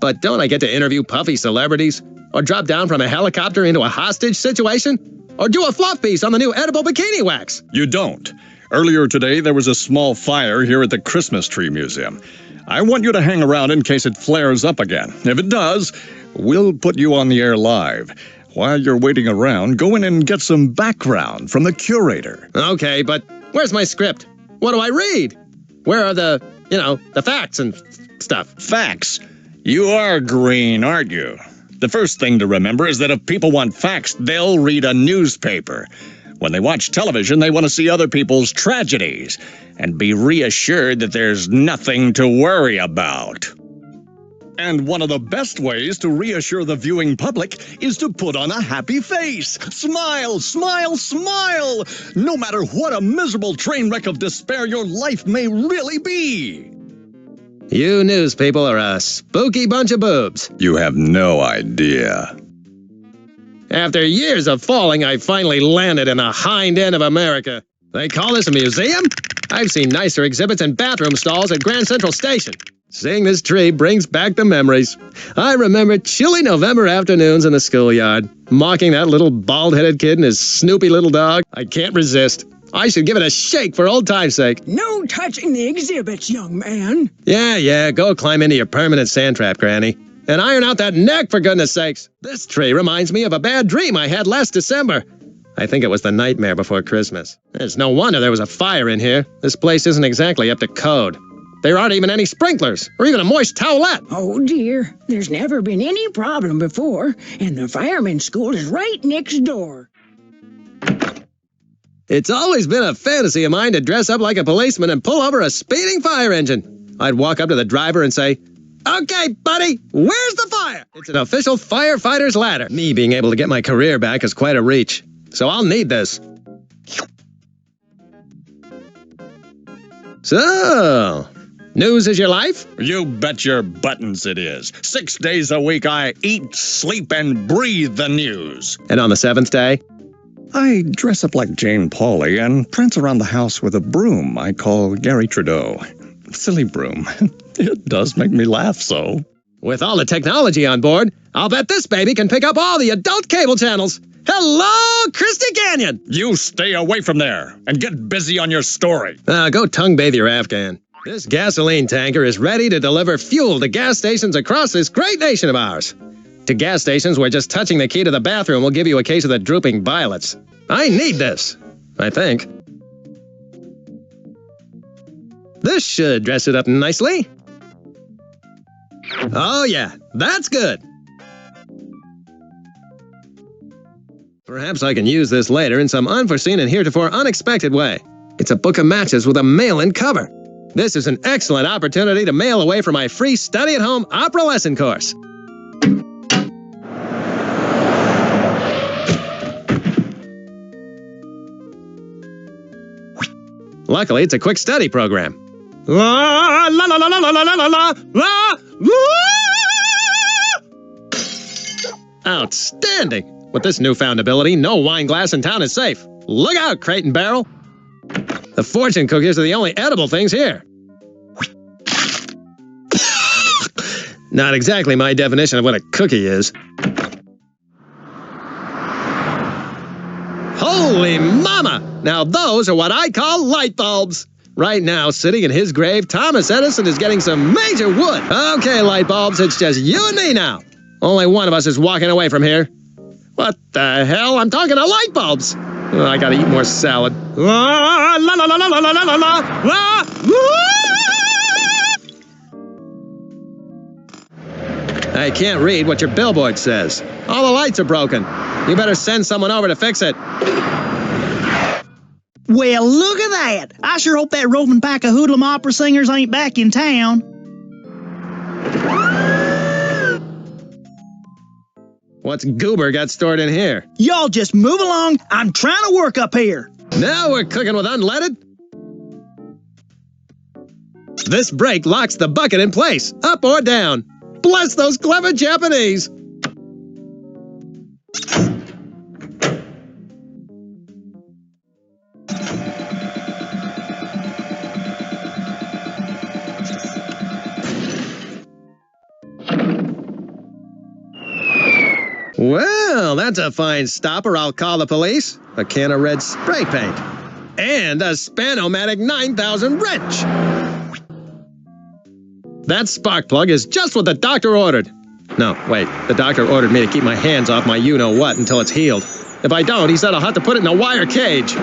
But don't I get to interview puffy celebrities? Or drop down from a helicopter into a hostage situation? Or do a fluff piece on the new edible bikini wax? You don't. Earlier today, there was a small fire here at the Christmas Tree Museum. I want you to hang around in case it flares up again. If it does, we'll put you on the air live. While you're waiting around, go in and get some background from the curator. Okay, but where's my script? What do I read? Where are the facts and stuff? Facts? You are green, aren't you? The first thing to remember is that if people want facts, they'll read a newspaper. When they watch television, they want to see other people's tragedies and be reassured that there's nothing to worry about. And one of the best ways to reassure the viewing public is to put on a happy face. Smile, smile, smile! No matter what a miserable train wreck of despair your life may really be. You news people are a spooky bunch of boobs. You have no idea. After years of falling, I finally landed in the hind end of America. They call this a museum? I've seen nicer exhibits and bathroom stalls at Grand Central Station. Seeing this tree brings back the memories. I remember chilly November afternoons in the schoolyard, mocking that little bald-headed kid and his snoopy little dog. I can't resist. I should give it a shake for old time's sake. No touching the exhibits, young man. Yeah, go climb into your permanent sand trap, Granny. And iron out that neck, for goodness sakes. This tree reminds me of a bad dream I had last December. I think it was the nightmare before Christmas. It's no wonder there was a fire in here. This place isn't exactly up to code. There aren't even any sprinklers, or even a moist towelette. Oh dear, there's never been any problem before, and the fireman's school is right next door. It's always been a fantasy of mine to dress up like a policeman and pull over a speeding fire engine. I'd walk up to the driver and say, "Okay, buddy, where's the fire?" It's an official firefighter's ladder. Me being able to get my career back is quite a reach, so I'll need this. So, news is your life? You bet your buttons it is. 6 days a week I eat, sleep, and breathe the news. And on the 7th day? I dress up like Jane Pauley and prance around the house with a broom I call Gary Trudeau. Silly broom. It does make me laugh so. With all the technology on board, I'll bet this baby can pick up all the adult cable channels. Hello, Christy Canyon! You stay away from there and get busy on your story. Go tongue bathe your Afghan. This gasoline tanker is ready to deliver fuel to gas stations across this great nation of ours. To gas stations where just touching the key to the bathroom will give you a case of the drooping violets. I need this, I think. This should dress it up nicely. Oh yeah, that's good. Perhaps I can use this later in some unforeseen and heretofore unexpected way. It's a book of matches with a mail-in cover. This is an excellent opportunity to mail away for my free study-at-home opera lesson course. Luckily, it's a quick study program. La la la la la la la la la la la. Outstanding! With this newfound ability, no wine glass in town is safe. Look out, Crate and Barrel! The fortune cookies are the only edible things here. Not exactly my definition of what a cookie is. Holy mama! Now those are what I call light bulbs. Right now, sitting in his grave, Thomas Edison is getting some major wood. Okay, light bulbs, it's just you and me now. Only one of us is walking away from here. What the hell? I'm talking to light bulbs. Oh, I gotta eat more salad. La la la la la la la la la la. I can't read what your billboard says. All the lights are broken. You better send someone over to fix it. Well, look at that. I sure hope that roving pack of hoodlum opera singers ain't back in town. What's goober got stored in here? Y'all just move along. I'm trying to work up here. Now we're cooking with unleaded. This brake locks the bucket in place, up or down. Bless those clever Japanese! Well, that's a fine stopper. I'll call the police. A can of red spray paint. And a Spanomatic 9000 wrench. That spark plug is just what the doctor ordered. No, wait. The doctor ordered me to keep my hands off my you-know-what until it's healed. If I don't, he said I'll have to put it in a wire cage.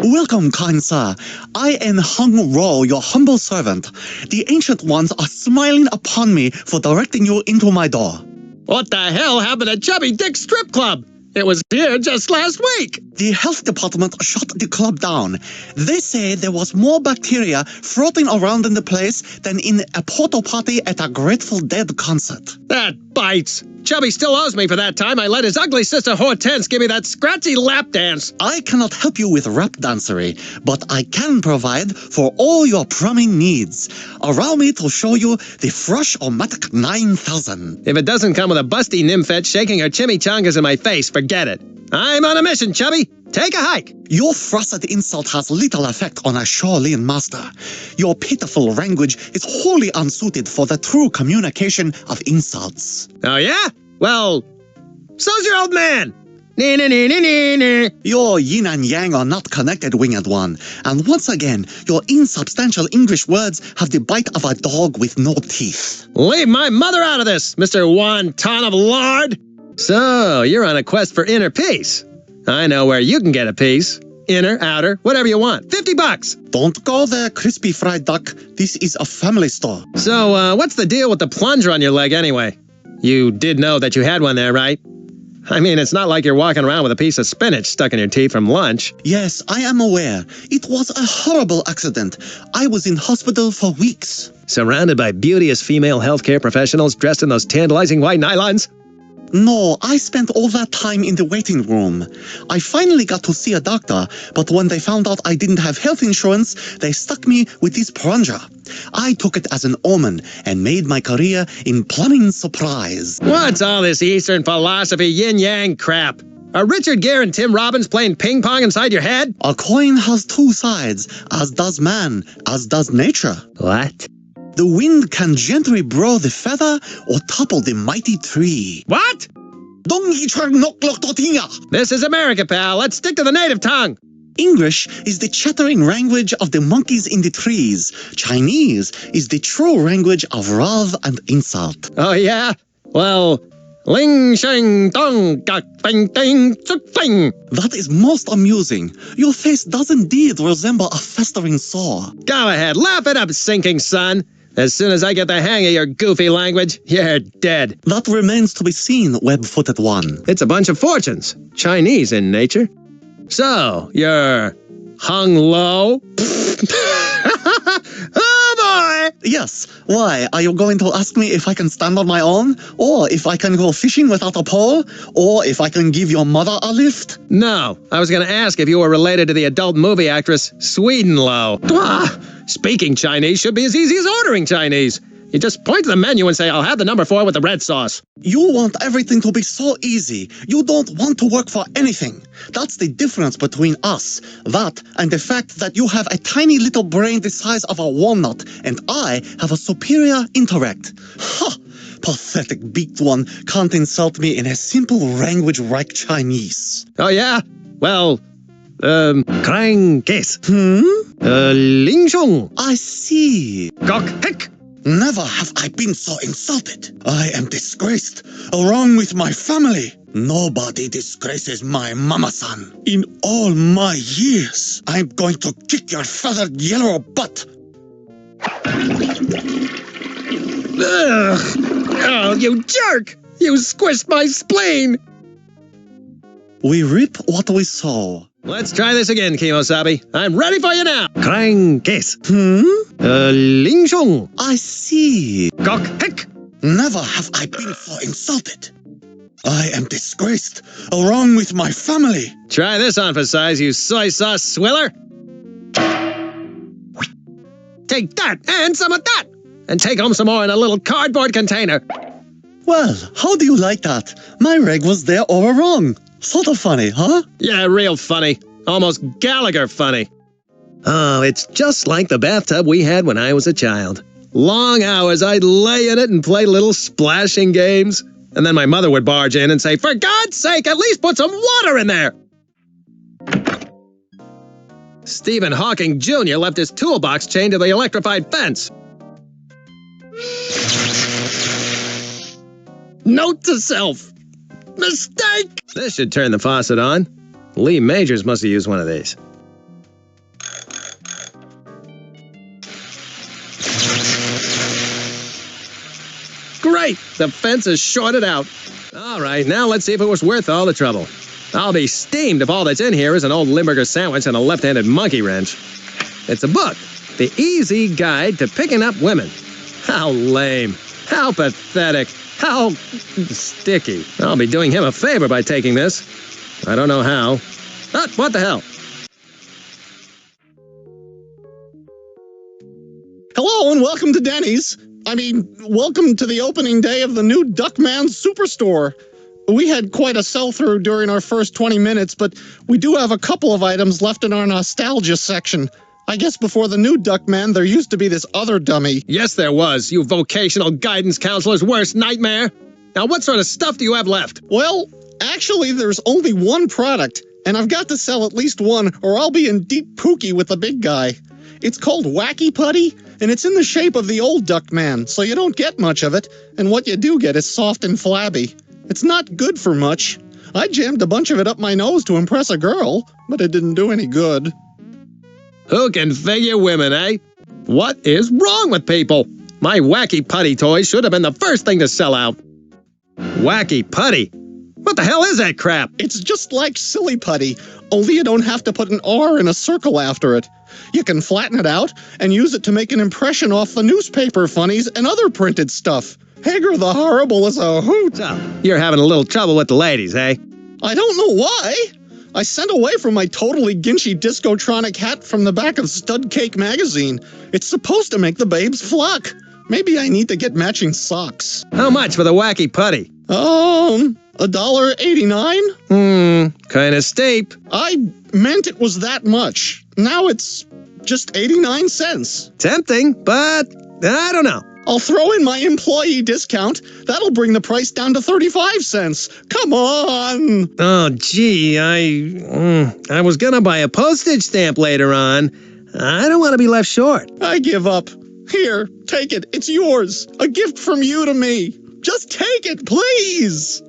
Welcome, kind sir. I am Hung Ro, your humble servant. The ancient ones are smiling upon me for directing you into my door. What the hell happened to Chubby Dick's strip club? It was here just last week. The health department shut the club down. They say there was more bacteria floating around in the place than in a porta potty at a Grateful Dead concert. That bites. Chubby still owes me for that time I let his ugly sister Hortense give me that scratchy lap dance. I cannot help you with rap dancery, but I can provide for all your plumbing needs. Allow me to show you the Fresh-O-Matic 9000. If it doesn't come with a busty nymphette shaking her chimichangas in my face, forget it. I'm on a mission, Chubby. Take a hike. Your frosted insult has little effect on a Shaolin master. Your pitiful language is wholly unsuited for the true communication of insults. Oh, yeah? Well, so's your old man. Your yin and yang are not connected, winged one. And once again, your insubstantial English words have the bite of a dog with no teeth. Leave my mother out of this, Mr. Wonton of Lard. So, you're on a quest for inner peace. I know where you can get a piece. Inner, outer, whatever you want. $50. Don't go there, crispy fried duck. This is a family store. So, what's the deal with the plunger on your leg anyway? You did know that you had one there, right? I mean, it's not like you're walking around with a piece of spinach stuck in your teeth from lunch. Yes, I am aware. It was a horrible accident. I was in hospital for weeks. Surrounded by beauteous female healthcare professionals dressed in those tantalizing white nylons? No, I spent all that time in the waiting room. I finally got to see a doctor, but when they found out I didn't have health insurance, they stuck me with this plunger. I took it as an omen and made my career in plumbing supplies. What's all this Eastern philosophy yin-yang crap? Are Richard Gere and Tim Robbins playing ping pong inside your head? A coin has two sides, as does man, as does nature. What? The wind can gently blow the feather or topple the mighty tree. What? This is America, pal. Let's stick to the native tongue. English is the chattering language of the monkeys in the trees. Chinese is the true language of love and insult. Oh, yeah? Well, ling sheng dong gak bing ding tsuk fing. That is most amusing. Your face does indeed resemble a festering sore. Go ahead, laugh it up, sinking sun. As soon as I get the hang of your goofy language, you're dead. That remains to be seen, web-footed one. It's a bunch of fortunes. Chinese in nature. So, you're hung low? Oh, boy! Yes. Why? Are you going to ask me if I can stand on my own? Or if I can go fishing without a pole? Or if I can give your mother a lift? No, I was going to ask if you were related to the adult movie actress Swedenlow. Speaking Chinese should be as easy as ordering Chinese. You just point to the menu and say, I'll have the number 4 with the red sauce. You want everything to be so easy. You don't want to work for anything. That's the difference between us. That and the fact that you have a tiny little brain the size of a walnut, and I have a superior intellect. Ha! Pathetic beaked one can't insult me in a simple language like Chinese. Oh, yeah? Well, Krang Kes. Ling Shong. I see. Gok Hek. Never have I been so insulted. I am disgraced, along with my family. Nobody disgraces my mama-san. In all my years, I'm going to kick your feathered yellow butt. Ugh. Oh, you jerk! You squished my spleen! We reap what we sow. Let's try this again, Kimosabi. I'm ready for you now. Krang Kes. Ling Shong. I see. Gok Hek. Never have I been so insulted. I am disgraced, along with my family. Try this on for size, you soy sauce swiller. Take that and some of that. And take home some more in a little cardboard container. Well, how do you like that? My reg was there all along. Sort of funny, huh? Yeah, real funny. Almost Gallagher funny. Oh, it's just like the bathtub we had when I was a child. Long hours I'd lay in it and play little splashing games. And then my mother would barge in and say, for God's sake, at least put some water in there! Stephen Hawking Jr. left his toolbox chained to the electrified fence. Note to self. Mistake! This should turn the faucet on. Lee Majors must have used one of these. Great! The fence is shorted out. All right, now let's see if it was worth all the trouble. I'll be steamed if all that's in here is an old Limburger sandwich and a left-handed monkey wrench. It's a book. The Easy Guide to Picking Up Women. How lame. How pathetic. How sticky. I'll be doing him a favor by taking this. I don't know how. But what the hell? Hello and welcome to Denny's. Welcome to the opening day of the new Duckman Superstore. We had quite a sell-through during our first 20 minutes, but we do have a couple of items left in our nostalgia section. I guess before the new Duckman, there used to be this other dummy. Yes, there was, you vocational guidance counselor's worst nightmare. Now, what sort of stuff do you have left? Well, actually, there's only one product, and I've got to sell at least one, or I'll be in deep pookie with the big guy. It's called Wacky Putty, and it's in the shape of the old Duckman, so you don't get much of it, and what you do get is soft and flabby. It's not good for much. I jammed a bunch of it up my nose to impress a girl, but it didn't do any good. Who can figure women, eh? What is wrong with people? My Wacky Putty toys should have been the first thing to sell out. Wacky Putty? What the hell is that crap? It's just like Silly Putty, only you don't have to put an R in a circle after it. You can flatten it out and use it to make an impression off the newspaper funnies and other printed stuff. Hager the Horrible is a hoot. So, you're having a little trouble with the ladies, eh? I don't know why. I sent away from my totally ginchy discotronic hat from the back of Stud Cake magazine. It's supposed to make the babes flock. Maybe I need to get matching socks. How much for the Wacky Putty? $1.89? Kinda steep. I meant it was that much. Now it's just 89 cents. Tempting, but I don't know. I'll throw in my employee discount. That'll bring the price down to 35 cents. Come on! Oh, gee, I was gonna buy a postage stamp later on. I don't want to be left short. I give up. Here, take it. It's yours. A gift from you to me. Just take it, please!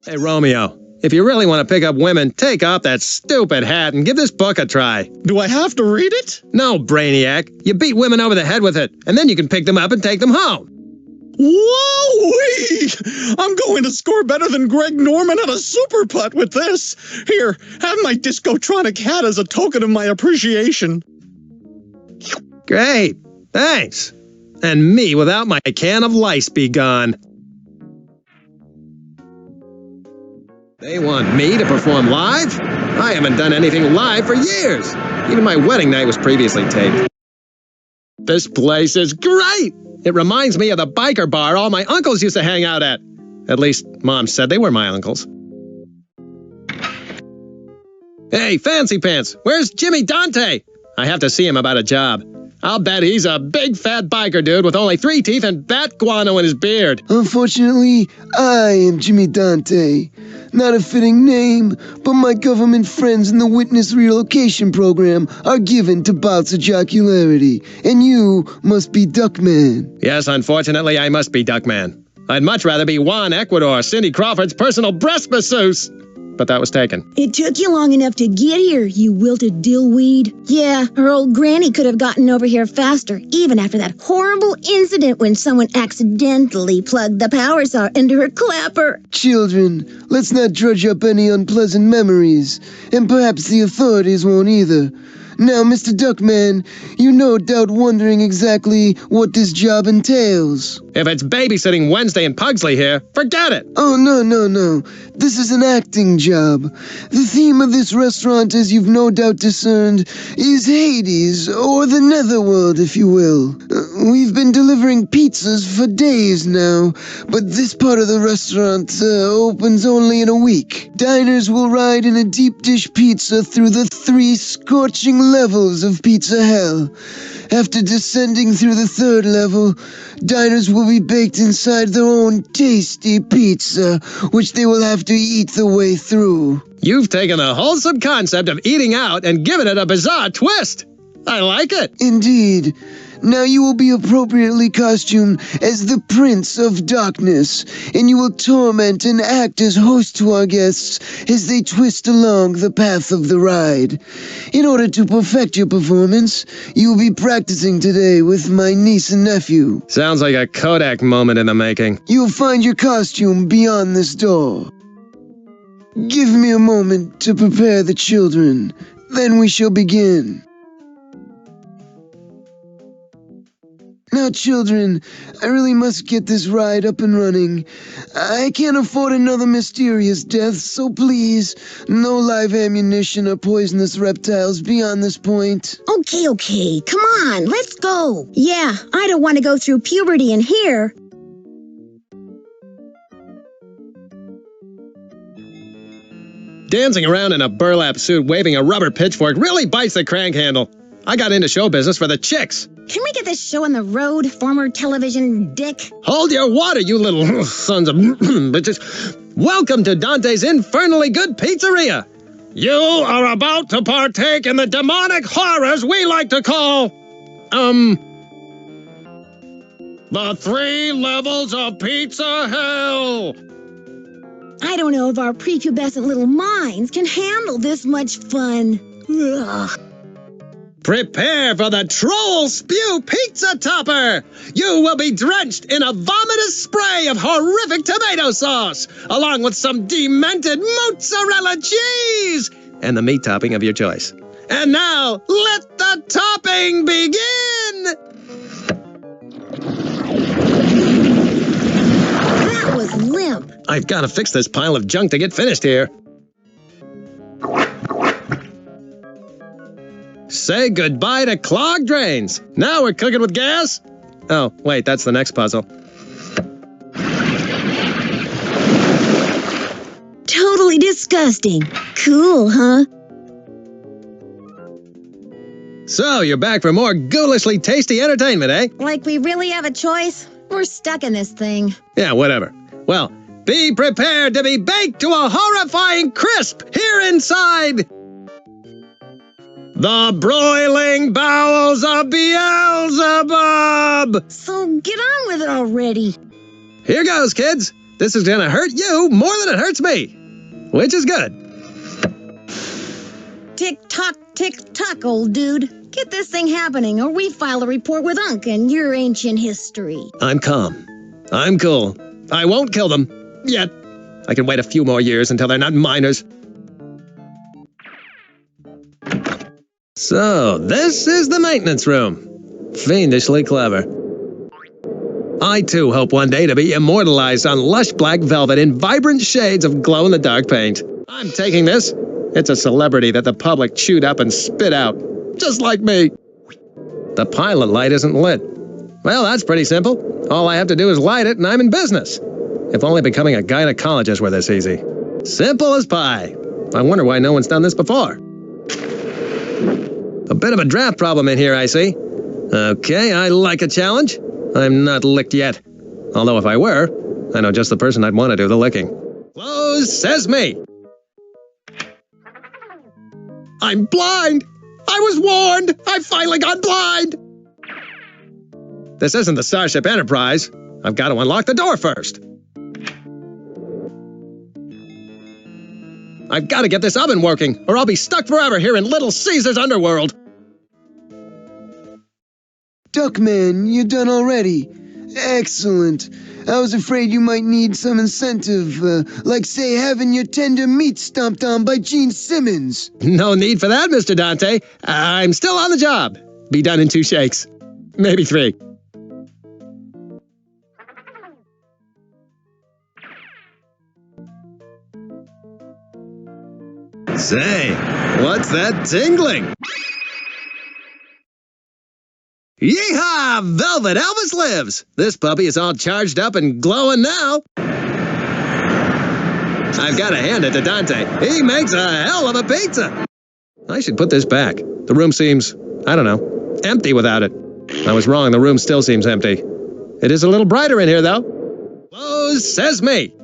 Hey, Romeo, if you really want to pick up women, take off that stupid hat and give this book a try. Do I have to read it? No, Brainiac. You beat women over the head with it, and then you can pick them up and take them home. Whoa-wee! I'm going to score better than Greg Norman at a super putt with this. Here, have my Discotronic hat as a token of my appreciation. Great. Thanks. And me without my can of lice be gone. They want me to perform live? I haven't done anything live for years. Even my wedding night was previously taped. This place is great! It reminds me of the biker bar all my uncles used to hang out at. At least, Mom said they were my uncles. Hey, Fancy Pants, where's Jimmy Dante? I have to see him about a job. I'll bet he's a big fat biker dude with only 3 teeth and bat guano in his beard. Unfortunately, I am Jimmy Dante. Not a fitting name, but my government friends in the witness relocation program are given to bouts of jocularity, and you must be Duckman. Yes, unfortunately, I must be Duckman. I'd much rather be Juan Ecuador, Cindy Crawford's personal breast masseuse. But that was taken. It took you long enough to get here, you wilted dillweed. Yeah, her old granny could have gotten over here faster, even after that horrible incident when someone accidentally plugged the power saw into her clapper. Children, let's not drudge up any unpleasant memories, and perhaps the authorities won't either. Now, Mr. Duckman, you're no doubt wondering exactly what this job entails. If it's babysitting Wednesday and Pugsley here, forget it! Oh, no. This is an acting job. The theme of this restaurant, as you've no doubt discerned, is Hades, or the Netherworld, if you will. We've been delivering pizzas for days now, but this part of the restaurant opens only in a week. Diners will ride in a deep dish pizza through the 3 scorching levels of pizza hell. After descending through the 3rd level, diners will be baked inside their own tasty pizza, which they will have to eat the way through. You've taken the wholesome concept of eating out and given it a bizarre twist. I like it. Indeed. Now you will be appropriately costumed as the Prince of Darkness, and you will torment and act as host to our guests as they twist along the path of the ride. In order to perfect your performance, you will be practicing today with my niece and nephew. Sounds like a Kodak moment in the making. You'll find your costume beyond this door. Give me a moment to prepare the children, then we shall begin. Now, children, I really must get this ride up and running. I can't afford another mysterious death, so please, no live ammunition or poisonous reptiles beyond this point. Okay, come on, let's go. Yeah, I don't want to go through puberty in here. Dancing around in a burlap suit waving a rubber pitchfork really bites the crank handle. I got into show business for the chicks. Can we get this show on the road, former television dick? Hold your water, you little sons of bitches. Welcome to Dante's Infernally Good Pizzeria. You are about to partake in the demonic horrors we like to call, the 3 levels of pizza hell. I don't know if our prepubescent little minds can handle this much fun. Ugh. Prepare for the Troll Spew Pizza Topper! You will be drenched in a vomitous spray of horrific tomato sauce, along with some demented mozzarella cheese, and the meat topping of your choice. And now, let the topping begin! That was limp. I've got to fix this pile of junk to get finished here. Say goodbye to clogged drains. Now we're cooking with gas? Oh, wait, that's the next puzzle. Totally disgusting. Cool, huh? So, you're back for more ghoulishly tasty entertainment, eh? Like we really have a choice? We're stuck in this thing. Yeah, whatever. Well, be prepared to be baked to a horrifying crisp here inside the broiling bowels of Beelzebub! So get on with it already. Here goes, kids. This is gonna hurt you more than it hurts me. Which is good. Tick-tock, old dude. Get this thing happening, or we file a report with Unc and your ancient history. I'm calm. I'm cool. I won't kill them. Yet. I can wait a few more years until they're not minors. So, this is the maintenance room. Fiendishly clever. I too hope one day to be immortalized on lush black velvet in vibrant shades of glow-in-the-dark paint. I'm taking this. It's a celebrity that the public chewed up and spit out. Just like me. The pilot light isn't lit. Well, that's pretty simple. All I have to do is light it and I'm in business. If only becoming a gynecologist were this easy. Simple as pie. I wonder why no one's done this before. A bit of a draft problem in here, I see. Okay, I like a challenge. I'm not licked yet. Although if I were, I know just the person I'd want to do the licking. Close sesame! I'm blind! I was warned! I finally got blind! This isn't the Starship Enterprise. I've got to unlock the door first. I've got to get this oven working, or I'll be stuck forever here in Little Caesar's underworld. Duckman, you're done already. Excellent. I was afraid you might need some incentive, like, say, having your tender meat stomped on by Gene Simmons. No need for that, Mr. Dante. I'm still on the job. Be done in 2 shakes. Maybe 3. Say, what's that tingling? Yeehaw! Velvet Elvis lives! This puppy is all charged up and glowing now. I've got to hand it to Dante. He makes a hell of a pizza. I should put this back. The room seems, I don't know, empty without it. I was wrong, the room still seems empty. It is a little brighter in here, though. Close sesame!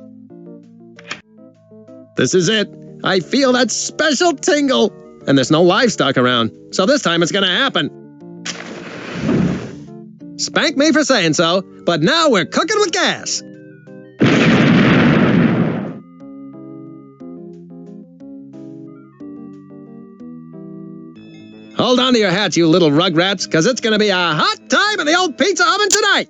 This is it. I feel that special tingle. And there's no livestock around, so this time it's gonna happen. Spank me for saying so, but now we're cooking with gas. Hold on to your hats, you little rugrats, because it's gonna be a hot time in the old pizza oven tonight.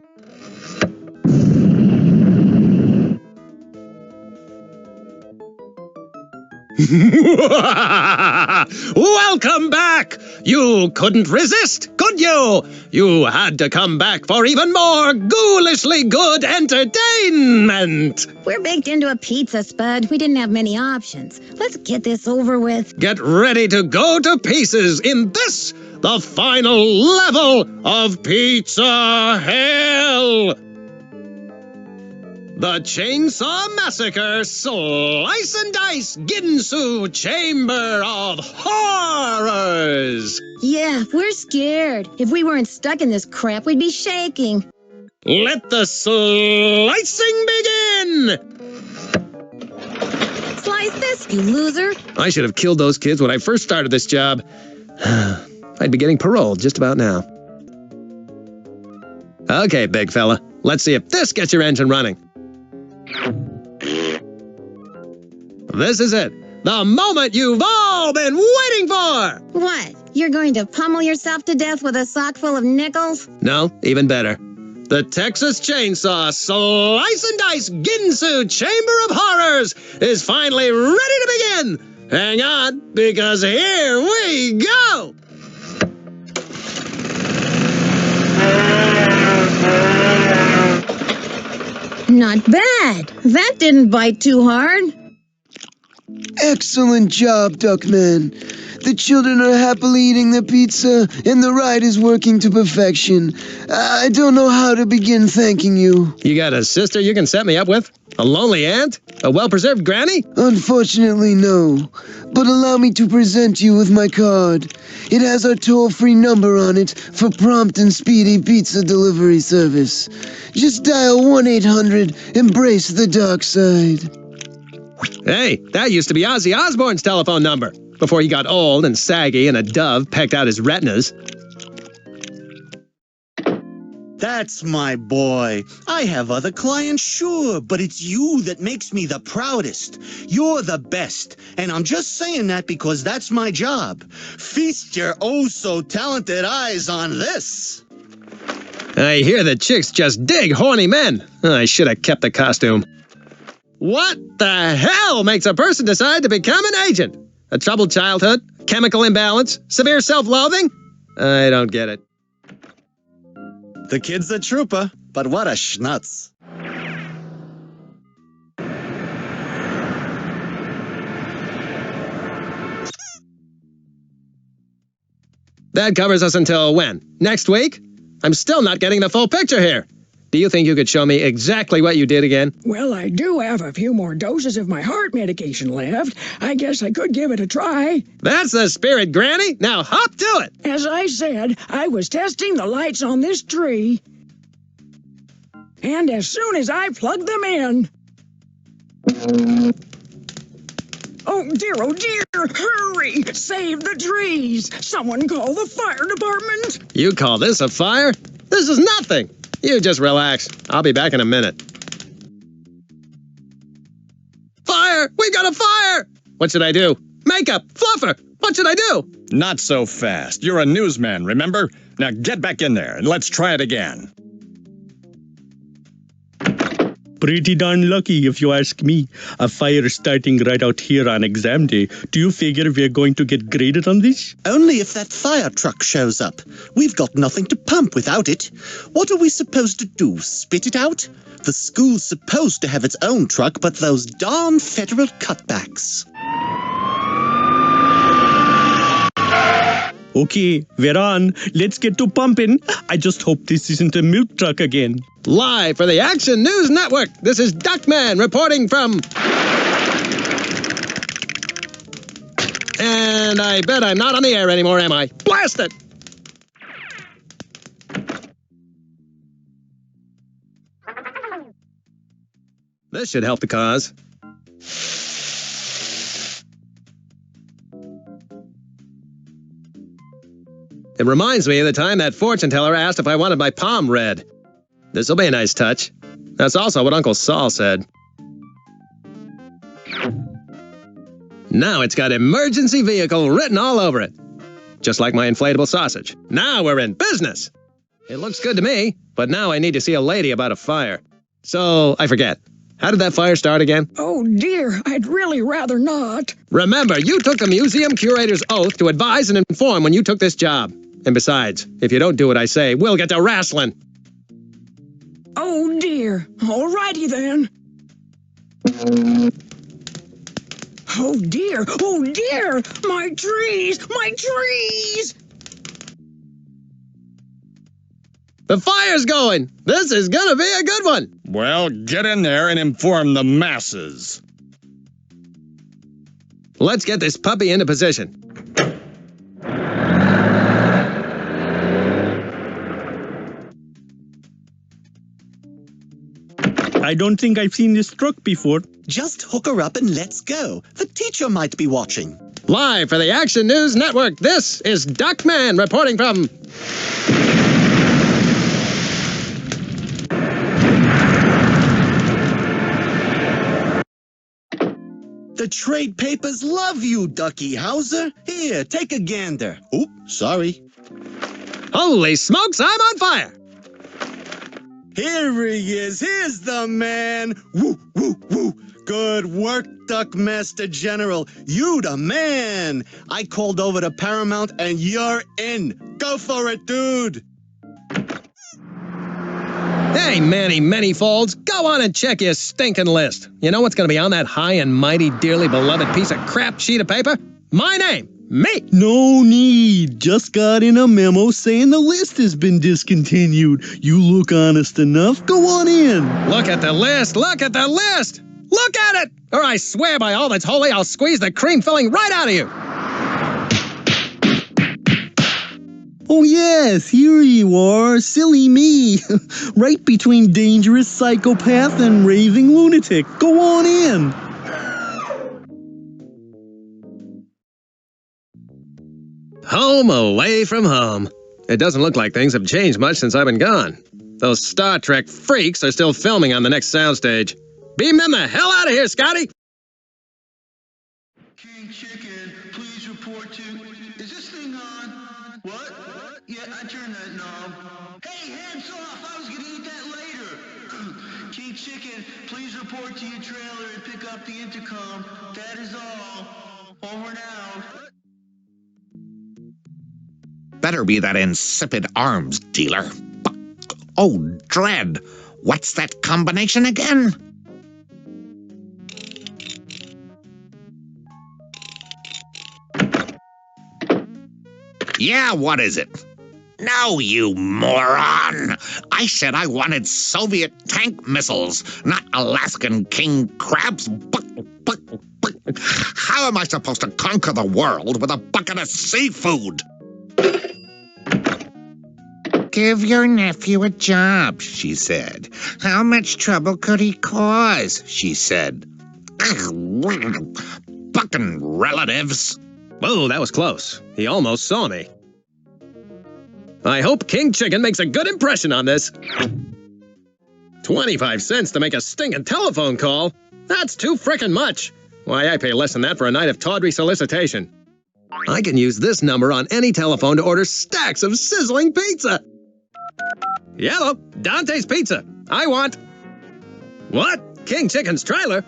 Welcome back! You couldn't resist, could you? You had to come back for even more ghoulishly good entertainment! We're baked into a pizza, Spud. We didn't have many options. Let's get this over with. Get ready to go to pieces in this, the final level of Pizza Hell! The Chainsaw Massacre Slice and Dice Ginsu Chamber of Horrors! Yeah, we're scared. If we weren't stuck in this crap, we'd be shaking. Let the slicing begin! Slice this, you loser. I should have killed those kids when I first started this job. I'd be getting paroled just about now. Okay, big fella. Let's see if this gets your engine running. This is it. The moment you've all been waiting for! What? You're going to pummel yourself to death with a sock full of nickels? No, even better. The Texas Chainsaw Slice and Dice Ginsu Chamber of Horrors is finally ready to begin! Hang on, because here we go! Not bad. That didn't bite too hard. Excellent job, Duckman. The children are happily eating their pizza, and the ride is working to perfection. I don't know how to begin thanking you. You got a sister you can set me up with? A lonely aunt? A well-preserved granny? Unfortunately, no. But allow me to present you with my card. It has our toll-free number on it for prompt and speedy pizza delivery service. Just dial 1-800-EMBRACE the dark side. Hey, that used to be Ozzy Osbourne's telephone number, before he got old and saggy and a dove pecked out his retinas. That's my boy. I have other clients, sure, but it's you that makes me the proudest. You're the best, and I'm just saying that because that's my job. Feast your oh-so-talented eyes on this. I hear the chicks just dig horny men. I should have kept the costume. What the hell makes a person decide to become an agent? A troubled childhood? Chemical imbalance? Severe self-loathing? I don't get it. The kid's a trooper, but what a schnutz. That covers us until when? Next week? I'm still not getting the full picture here. Do you think you could show me exactly what you did again? Well, I do have a few more doses of my heart medication left. I guess I could give it a try. That's the spirit, Granny. Now hop to it. As I said, I was testing the lights on this tree. And as soon as I plugged them in... Oh dear, hurry! Save the trees! Someone call the fire department! You call this a fire? This is nothing. You just relax. I'll be back in a minute. Fire! We got a fire! What should I do? Makeup! Fluffer! What should I do? Not so fast. You're a newsman, remember? Now get back in there and let's try it again. Pretty darn lucky, if you ask me. A fire starting right out here on exam day. Do you figure we're going to get graded on this? Only if that fire truck shows up. We've got nothing to pump without it. What are we supposed to do, spit it out? The school's supposed to have its own truck, but those darn federal cutbacks. Okay, we're on. Let's get to pumping. I just hope this isn't a milk truck again. Live for the Action News Network, this is Duckman reporting from... And I bet I'm not on the air anymore, am I? Blast it! This should help the cause. It reminds me of the time that fortune teller asked if I wanted my palm read. This'll be a nice touch. That's also what Uncle Saul said. Now it's got emergency vehicle written all over it. Just like my inflatable sausage. Now we're in business! It looks good to me, but now I need to see a lady about a fire. So, I forget. How did that fire start again? Oh dear, I'd really rather not. Remember, you took the museum curator's oath to advise and inform when you took this job. And besides, if you don't do what I say, we'll get to wrestling. Oh dear, alrighty then. Oh dear, my trees! The fire's going! This is gonna be a good one! Well, get in there and inform the masses. Let's get this puppy into position. I don't think I've seen this truck before. Just hook her up and let's go. The teacher might be watching. Live for the Action News Network, this is Duckman reporting from... The trade papers love you, Ducky Hauser. Here, take a gander. Oop, sorry. Holy smokes, I'm on fire! Here he is. Here's the man. Woo, woo, woo. Good work, Duckmaster General. You the man. I called over to Paramount and you're in. Go for it, dude. Hey, Manny Manyfolds, go on and check your stinking list. You know what's going to be on that high and mighty, dearly beloved piece of crap sheet of paper? My name. Me! No need. Just got in a memo saying the list has been discontinued. You look honest enough. Go on in. Look at the list! Look at the list! Look at it! Or I swear by all that's holy, I'll squeeze the cream filling right out of you! Oh yes, here you are. Silly me. Right between dangerous psychopath and raving lunatic. Go on in. Home away from home. It doesn't look like things have changed much since I've been gone. Those Star Trek freaks are still filming on the next soundstage. Beam them the hell out of here, Scotty! King Chicken, please report to... Is this thing on? What? Yeah, I turned that knob. Hey, hands off! I was gonna eat that later! King Chicken, please report to your trailer and pick up the intercom. That is all. Over and out. Better be that insipid arms dealer. Oh, dread. What's that combination again? Yeah, what is it? No, you moron! I said I wanted Soviet tank missiles, not Alaskan king crabs. How am I supposed to conquer the world with a bucket of seafood? Give your nephew a job, she said. How much trouble could he cause, she said. Fucking relatives. Whoa, that was close. He almost saw me. I hope King Chicken makes a good impression on this. 25 cents to make a stinking telephone call? That's too frickin' much. Why, I pay less than that for a night of tawdry solicitation. I can use this number on any telephone to order stacks of sizzling pizza. Yellow, Dante's Pizza. I want... What? King Chicken's trailer?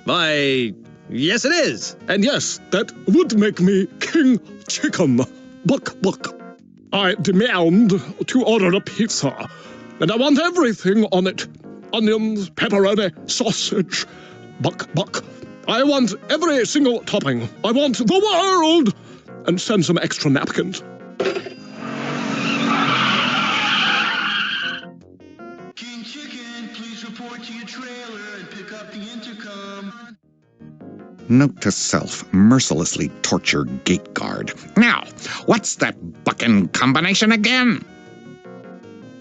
Why, yes it is. And yes, that would make me King Chicken. Buck. I demand to order a pizza, and I want everything on it. Onions, pepperoni, sausage. Buck. I want every single topping. I want the world! And send some extra napkins. King Chicken, please report to your trailer and pick up the intercom. Note to self, mercilessly torture gate guard. Now, what's that buckin' combination again?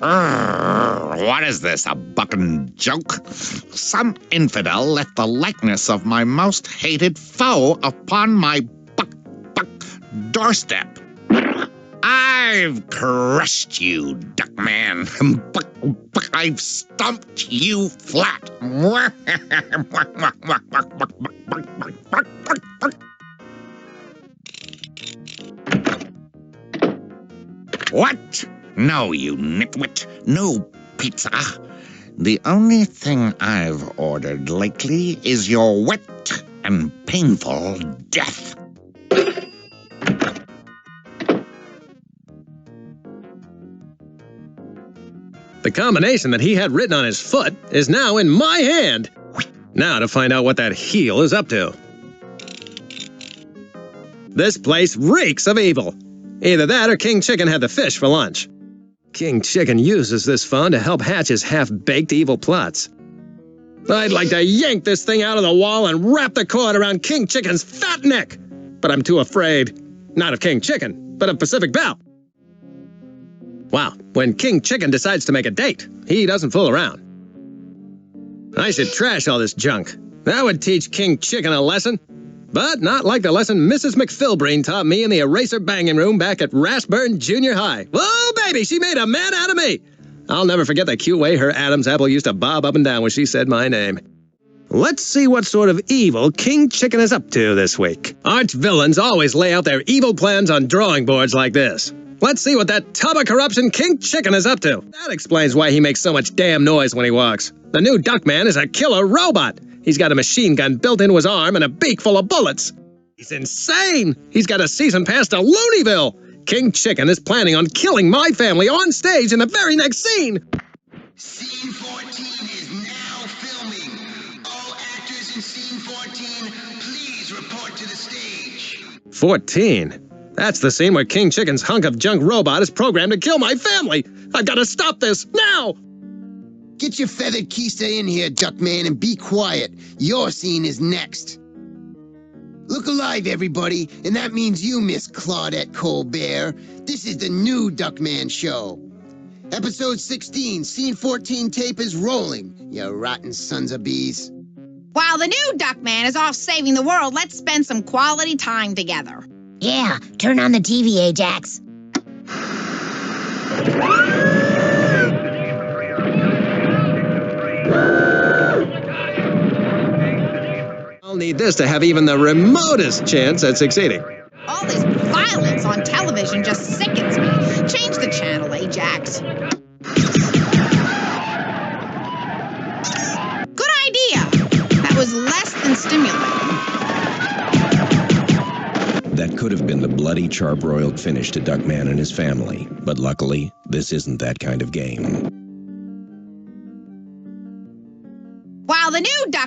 What is this, a buckin' joke? Some infidel left the likeness of my most hated foe upon my buck doorstep. I've crushed you, Duckman. I've stumped you flat. What? No, you nitwit. No pizza. The only thing I've ordered lately is your wet and painful death. The combination that he had written on his foot is now in my hand. Now to find out what that heel is up to. This place reeks of evil. Either that or King Chicken had the fish for lunch. King Chicken uses this phone to help hatch his half-baked evil plots. I'd like to yank this thing out of the wall and wrap the cord around King Chicken's fat neck. But I'm too afraid. Not of King Chicken, but of Pacific Bell. Wow, when King Chicken decides to make a date, he doesn't fool around. I should trash all this junk. That would teach King Chicken a lesson. But not like the lesson Mrs. McPhilbreen taught me in the eraser banging room back at Rathburn Junior High. Whoa, baby, she made a man out of me! I'll never forget the cute way her Adam's apple used to bob up and down when she said my name. Let's see what sort of evil King Chicken is up to this week. Arch villains always lay out their evil plans on drawing boards like this. Let's see what that tub of corruption King Chicken is up to. That explains why he makes so much damn noise when he walks. The new Duckman is a killer robot. He's got a machine gun built into his arm and a beak full of bullets. He's insane! He's got a season pass to Looneyville! King Chicken is planning on killing my family on stage in the very next scene! Scene 14 is now filming. All actors in scene 14, please report to the stage. 14? That's the scene where King Chicken's hunk of junk robot is programmed to kill my family! I've got to stop this, now! Get your feathered keister in here, Duckman, and be quiet. Your scene is next. Look alive, everybody, and that means you, Miss Claudette Colbert. This is the new Duckman Show. Episode 16, Scene 14 tape is rolling, you rotten sons of bees. While the new Duckman is off saving the world, let's spend some quality time together. Yeah, turn on the TV, Ajax. I'll need this to have even the remotest chance at succeeding. All this violence on television just sickens me. Change the channel, Ajax. Good idea. That was less than stimulating. That could have been the bloody, charbroiled finish to Duckman and his family, but luckily, this isn't that kind of game.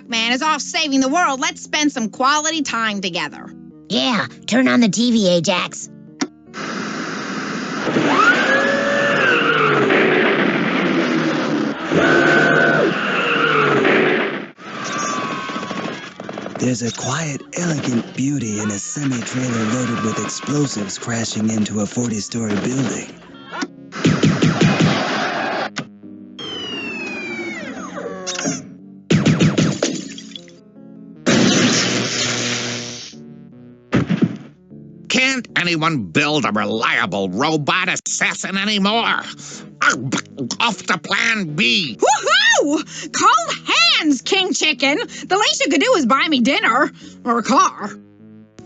Duckman is off saving the world, let's spend some quality time together. Yeah, turn on the TV, Ajax. There's a quiet, elegant beauty in a semi-trailer loaded with explosives crashing into a 40-story building. Can't anyone build a reliable robot assassin anymore? Off to plan B. Woohoo! Cold hands, King Chicken. The least you could do is buy me dinner. Or a car.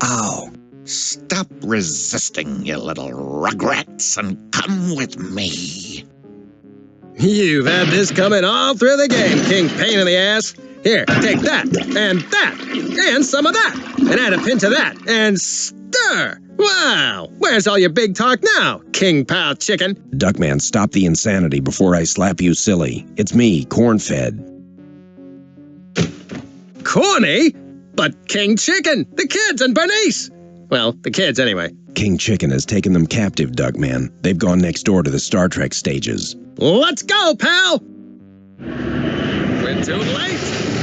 Ow. Stop resisting, you little rugrats, and come with me. You've had this coming all through the game, King Pain in the Ass. Here, take that, and some of that, and add a pin to that, and stir. Wow, where's all your big talk now, King Pal Chicken? Duckman, stop the insanity before I slap you silly. It's me, Corn-Fed. Corny? But King Chicken, the kids, and Bernice. Well, the kids anyway. King Chicken has taken them captive, Duckman. They've gone next door to the Star Trek stages. Let's go, pal! We're too late.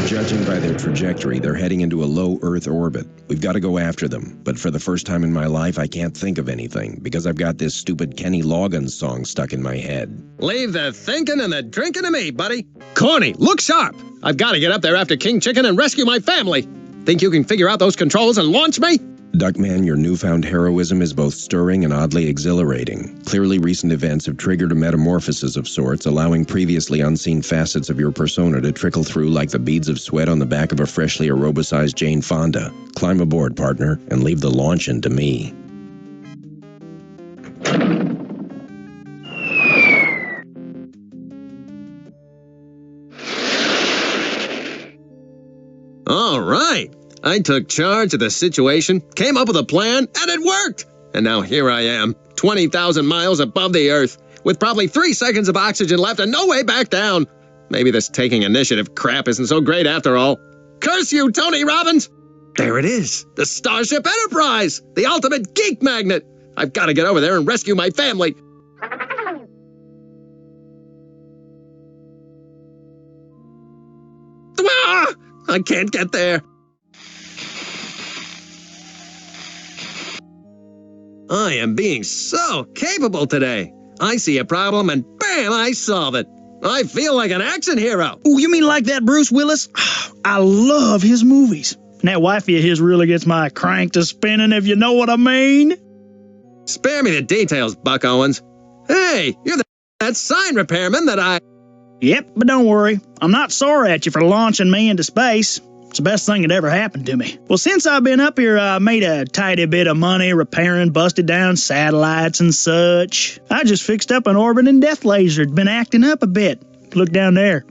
Judging by their trajectory, they're heading into a low Earth orbit. We've got to go after them, but for the first time in my life, I can't think of anything, because I've got this stupid Kenny Loggins song stuck in my head. Leave the thinking and the drinking to me, buddy. Corny, look sharp. I've got to get up there after King Chicken and rescue my family. Think you can figure out those controls and launch me? Duckman, your newfound heroism is both stirring and oddly exhilarating. Clearly, recent events have triggered a metamorphosis of sorts, allowing previously unseen facets of your persona to trickle through like the beads of sweat on the back of a freshly aerobicized Jane Fonda. Climb aboard, partner, and leave the launching to me. All right. I took charge of the situation, came up with a plan, and it worked! And now here I am, 20,000 miles above the Earth, with probably 3 seconds of oxygen left and no way back down. Maybe this taking initiative crap isn't so great after all. Curse you, Tony Robbins! There it is, the Starship Enterprise, the ultimate geek magnet. I've got to get over there and rescue my family. Ah! I can't get there. I am being so capable today. I see a problem and bam, I solve it. I feel like an action hero. Oh, you mean like that Bruce Willis? I love his movies. And that wifey of his really gets my crank to spinning, if you know what I mean. Spare me the details, Buck Owens. Hey, you're that sign repairman that I... Yep, but don't worry. I'm not sorry at you for launching me into space. It's the best thing that ever happened to me. Well, since I've been up here, I made a tidy bit of money repairing busted down satellites and such. I just fixed up an orbiting death laser. It'd been acting up a bit. Look down there.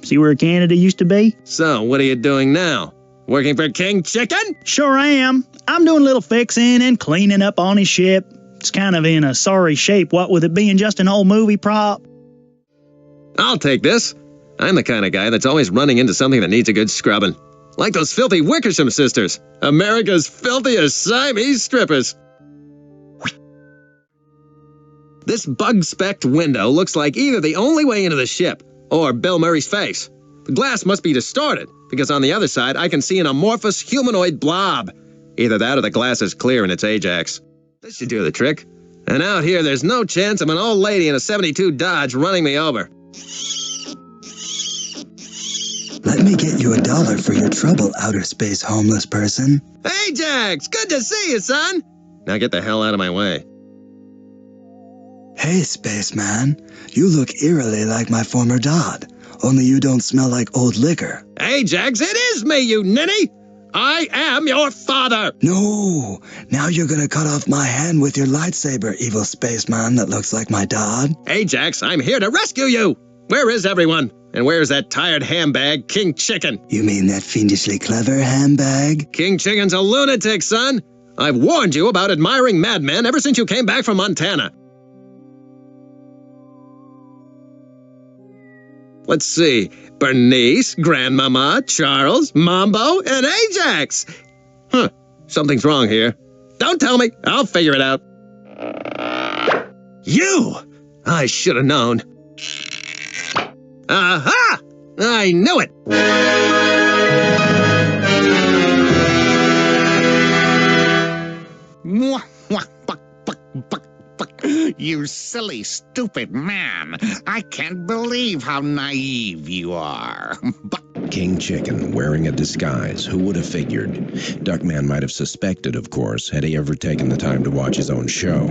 See where Canada used to be? So, what are you doing now? Working for King Chicken? Sure am. I'm doing a little fixing and cleaning up on his ship. It's kind of in a sorry shape, what with it being just an old movie prop. I'll take this. I'm the kind of guy that's always running into something that needs a good scrubbing. Like those filthy Wickersham sisters, America's filthiest Siamese strippers. This bug-specked window looks like either the only way into the ship or Bill Murray's face. The glass must be distorted, because on the other side I can see an amorphous humanoid blob. Either that or the glass is clear in its Ajax. This should do the trick. And out here there's no chance of an old lady in a 72 Dodge running me over. Let me get you $1 for your trouble, outer space homeless person. Hey, Jax! Good to see you, son! Now get the hell out of my way. Hey, spaceman. You look eerily like my former Dodd. Only you don't smell like old liquor. Hey, Jax, it is me, you ninny! I am your father! No! Now you're gonna cut off my hand with your lightsaber, evil spaceman that looks like my Dodd. Hey, Jax, I'm here to rescue you! Where is everyone? And where's that tired handbag, King Chicken? You mean that fiendishly clever handbag? King Chicken's a lunatic, son! I've warned you about admiring madmen ever since you came back from Montana. Let's see. Bernice, Grandmama, Charles, Mambo, and Ajax. Huh. Something's wrong here. Don't tell me. I'll figure it out. You! I should have known. Aha! I knew it! Mwah, mwah, buck, buck, buck, buck. You silly, stupid man. I can't believe how naive you are. King Chicken, wearing a disguise. Who would have figured? Duckman might have suspected, of course, had he ever taken the time to watch his own show.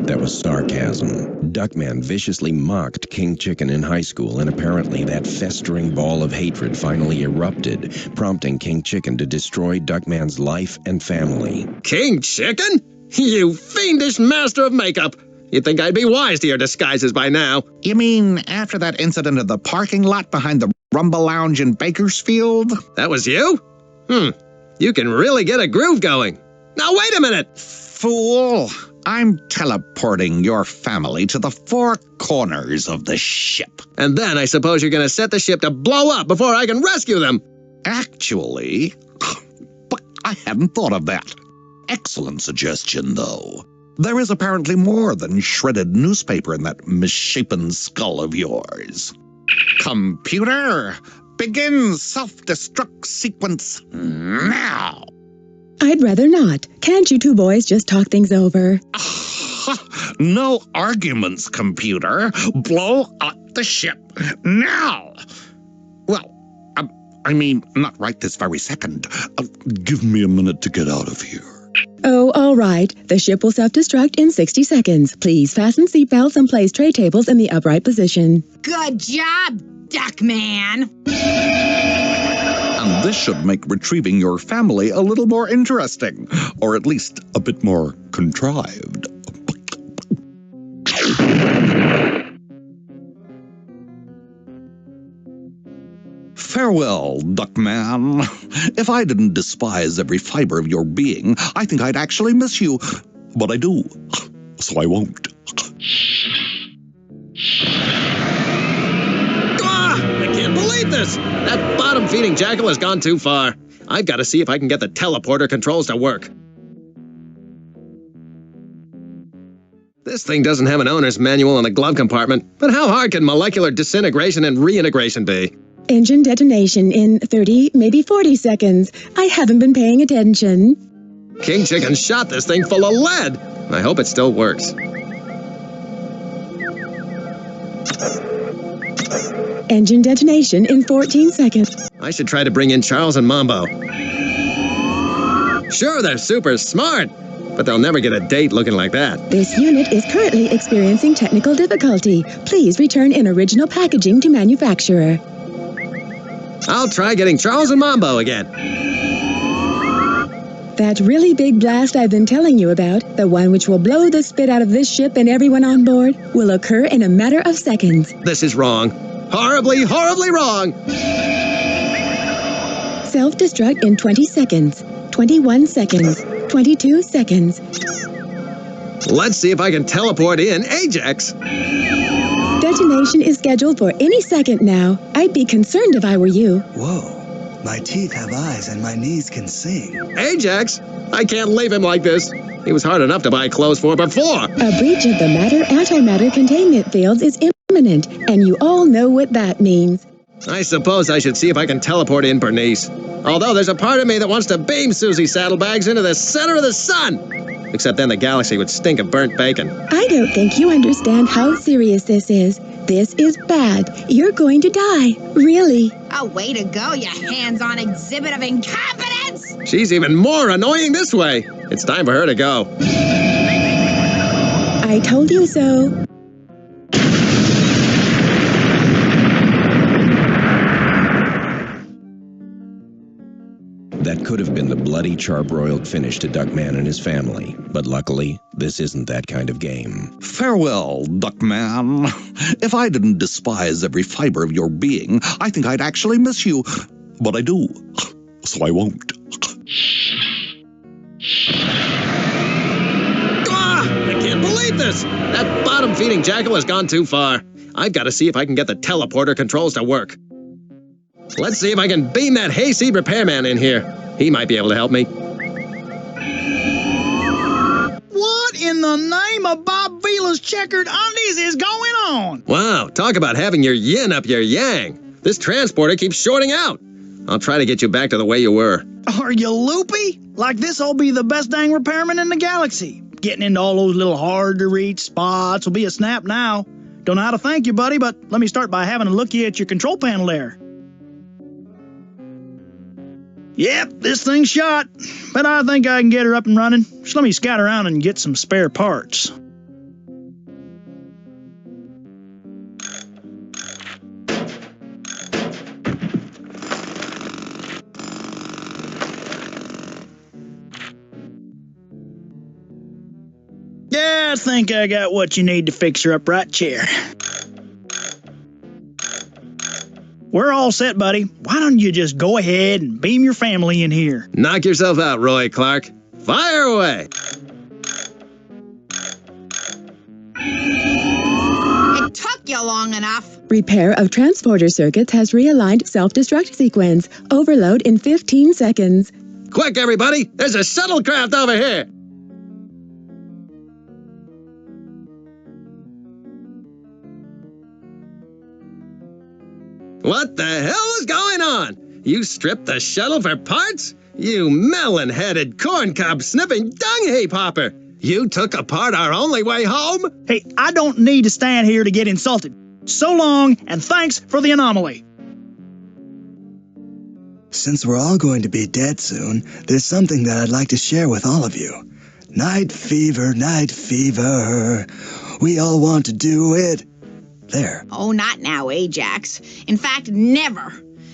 That was sarcasm. Duckman viciously mocked King Chicken in high school, and apparently that festering ball of hatred finally erupted, prompting King Chicken to destroy Duckman's life and family. King Chicken? You fiendish master of makeup! You'd think I'd be wise to your disguises by now. You mean after that incident in the parking lot behind the Rumble Lounge in Bakersfield? That was you? You can really get a groove going. Now wait a minute! Fool! I'm teleporting your family to the four corners of the ship. And then I suppose you're going to set the ship to blow up before I can rescue them. Actually, but I hadn't thought of that. Excellent suggestion, though. There is apparently more than shredded newspaper in that misshapen skull of yours. Computer, begin self-destruct sequence now. I'd rather not. Can't you two boys just talk things over? No arguments, computer. Blow up the ship now. Well, I mean, not right this very second. Give me a minute to get out of here. Oh, all right. The ship will self-destruct in 60 seconds. Please fasten seatbelts and place tray tables in the upright position. Good job, Duckman. And this should make retrieving your family a little more interesting, or at least a bit more contrived. Farewell, Duckman. If I didn't despise every fiber of your being, I think I'd actually miss you. But I do, so I won't. I can't believe this! That bottom-feeding jackal has gone too far. I've got to see if I can get the teleporter controls to work. This thing doesn't have an owner's manual in the glove compartment, but how hard can molecular disintegration and reintegration be? Engine detonation in 30, maybe 40 seconds. I haven't been paying attention. King Chicken shot this thing full of lead. I hope it still works. Engine detonation in 14 seconds. I should try to bring in Charles and Mambo. Sure, they're super smart, but they'll never get a date looking like that. This unit is currently experiencing technical difficulty. Please return in original packaging to manufacturer. I'll try getting Charles and Mambo again. That really big blast I've been telling you about, the one which will blow the spit out of this ship and everyone on board, will occur in a matter of seconds. This is wrong. Horribly, horribly wrong. Self-destruct in 20 seconds, 21 seconds, 22 seconds. Let's see if I can teleport in Ajax. Detonation is scheduled for any second now. I'd be concerned if I were you. Whoa. My teeth have eyes and my knees can sing. Ajax? I can't leave him like this. He was hard enough to buy clothes for before. A breach of the matter-antimatter containment fields is imminent, and you all know what that means. I suppose I should see if I can teleport in Bernice. Although there's a part of me that wants to beam Susie Saddlebags into the center of the sun. Except then the galaxy would stink of burnt bacon. I don't think you understand how serious this is. This is bad. You're going to die. Really. Oh, way to go, you hands-on exhibit of incompetence! She's even more annoying this way. It's time for her to go. I told you so. That could have been the bloody, charbroiled finish to Duckman and his family. But luckily, this isn't that kind of game. Farewell, Duckman. If I didn't despise every fiber of your being, I think I'd actually miss you. But I do, so I won't. I can't believe this! That bottom-feeding jackal has gone too far. I've got to see if I can get the teleporter controls to work. Let's see if I can beam that hayseed repairman in here. He might be able to help me. What in the name of Bob Vila's checkered undies is going on? Wow, talk about having your yin up your yang. This transporter keeps shorting out. I'll try to get you back to the way you were. Are you loopy? Like this'll be the best dang repairman in the galaxy. Getting into all those little hard-to-reach spots will be a snap now. Don't know how to thank you, buddy, but let me start by having a looky at your control panel there. Yep, this thing's shot, but I think I can get her up and running. Just let me scout around and get some spare parts. Yeah, I think I got what you need to fix your upright chair. We're all set, buddy. Why don't you just go ahead and beam your family in here? Knock yourself out, Roy Clark. Fire away! It took you long enough. Repair of transporter circuits has realigned self-destruct sequence. Overload in 15 seconds. Quick, everybody! There's a shuttlecraft over here! What the hell is going on? You stripped the shuttle for parts? You melon-headed, corncob-sniffing dung-heap hopper! You took apart our only way home? Hey, I don't need to stand here to get insulted. So long, and thanks for the anomaly. Since we're all going to be dead soon, there's something that I'd like to share with all of you. Night fever, night fever. We all want to do it. There. Oh, not now, Ajax. In fact, never.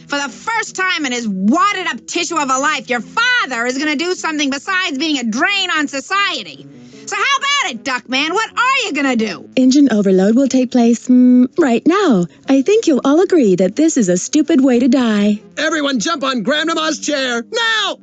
For the first time in his wadded-up tissue of a life, your father is going to do something besides being a drain on society. So how about it, Duckman? What are you going to do? Engine overload will take place, right now. I think you'll all agree that this is a stupid way to die. Everyone jump on Grandmama's chair, now!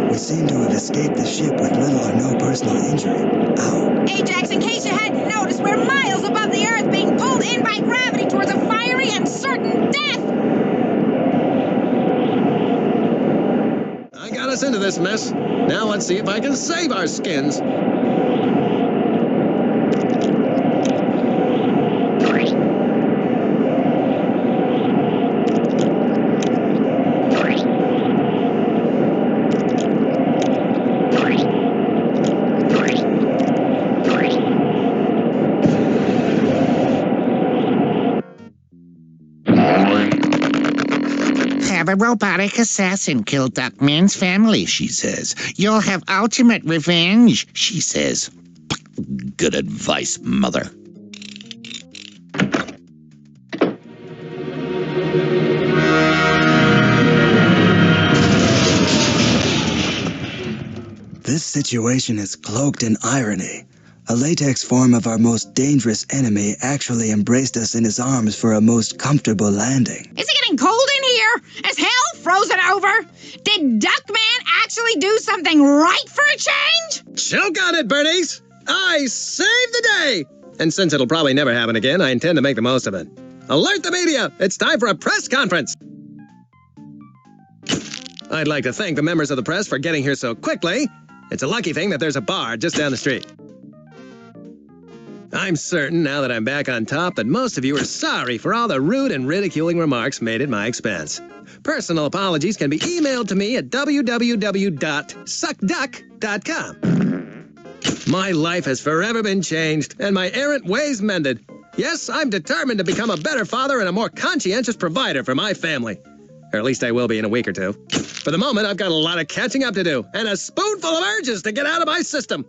We seem to have escaped the ship with little or no personal injury. Ow. Ajax, in case you hadn't noticed, we're miles above the Earth being pulled in by gravity towards a fiery and certain death! I got us into this mess. Now let's see if I can save our skins. Have a robotic assassin kill Duckman's family, she says. You'll have ultimate revenge, she says. Good advice, Mother. This situation is cloaked in irony. A latex form of our most dangerous enemy actually embraced us in his arms for a most comfortable landing. Is it getting cold in here? Is hell frozen over? Did Duckman actually do something right for a change? Choke on it, Bernice! I saved the day! And since it'll probably never happen again, I intend to make the most of it. Alert the media! It's time for a press conference! I'd like to thank the members of the press for getting here so quickly. It's a lucky thing that there's a bar just down the street. I'm certain, now that I'm back on top, that most of you are sorry for all the rude and ridiculing remarks made at my expense. Personal apologies can be emailed to me at www.suckduck.com. My life has forever been changed, and my errant ways mended. Yes, I'm determined to become a better father and a more conscientious provider for my family. Or at least I will be in a week or two. For the moment, I've got a lot of catching up to do, and a spoonful of urges to get out of my system.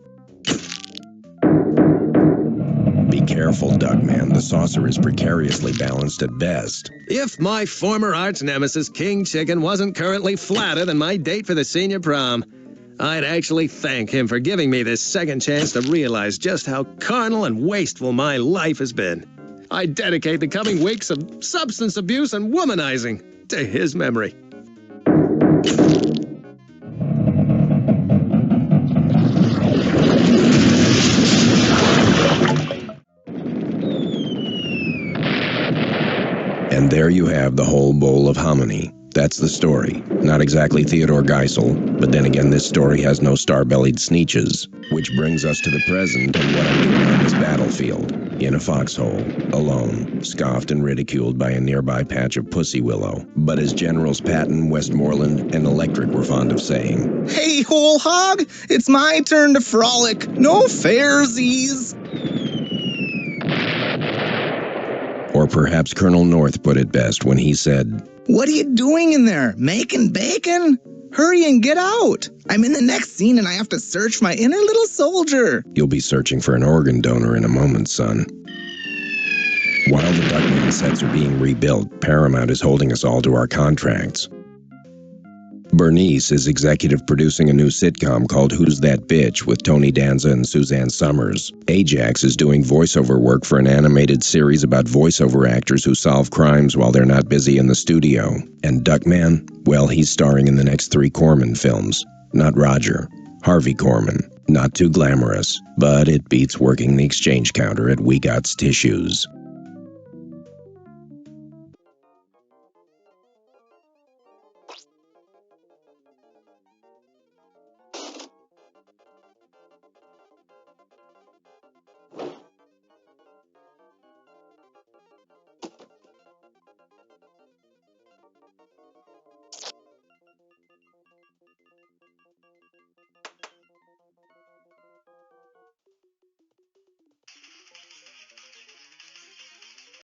Be careful, Duckman. The saucer is precariously balanced at best. If my former arch nemesis, King Chicken, wasn't currently flatter than my date for the senior prom, I'd actually thank him for giving me this second chance to realize just how carnal and wasteful my life has been. I dedicate the coming weeks of substance abuse and womanizing to his memory. And there you have the whole bowl of hominy. That's the story. Not exactly Theodore Geisel, but then again this story has no star-bellied sneetches. Which brings us to the present and what I'm doing on this battlefield. In a foxhole, alone, scoffed and ridiculed by a nearby patch of pussy willow. But as Generals Patton, Westmoreland, and Electric were fond of saying, "Hey, whole hog, it's my turn to frolic. No fairsies." Or perhaps Colonel North put it best when he said, "What are you doing in there? Making bacon? Hurry and get out. I'm in the next scene and I have to search my inner little soldier." "You'll be searching for an organ donor in a moment, son." While the Duckman sets are being rebuilt, Paramount is holding us all to our contracts. Bernice is executive producing a new sitcom called Who's That Bitch with Tony Danza and Suzanne Summers. Ajax is doing voiceover work for an animated series about voiceover actors who solve crimes while they're not busy in the studio. And Duckman, well, he's starring in the next 3 Corman films. Not Roger, Harvey Corman. Not too glamorous, but it beats working the exchange counter at We Got's Tissues.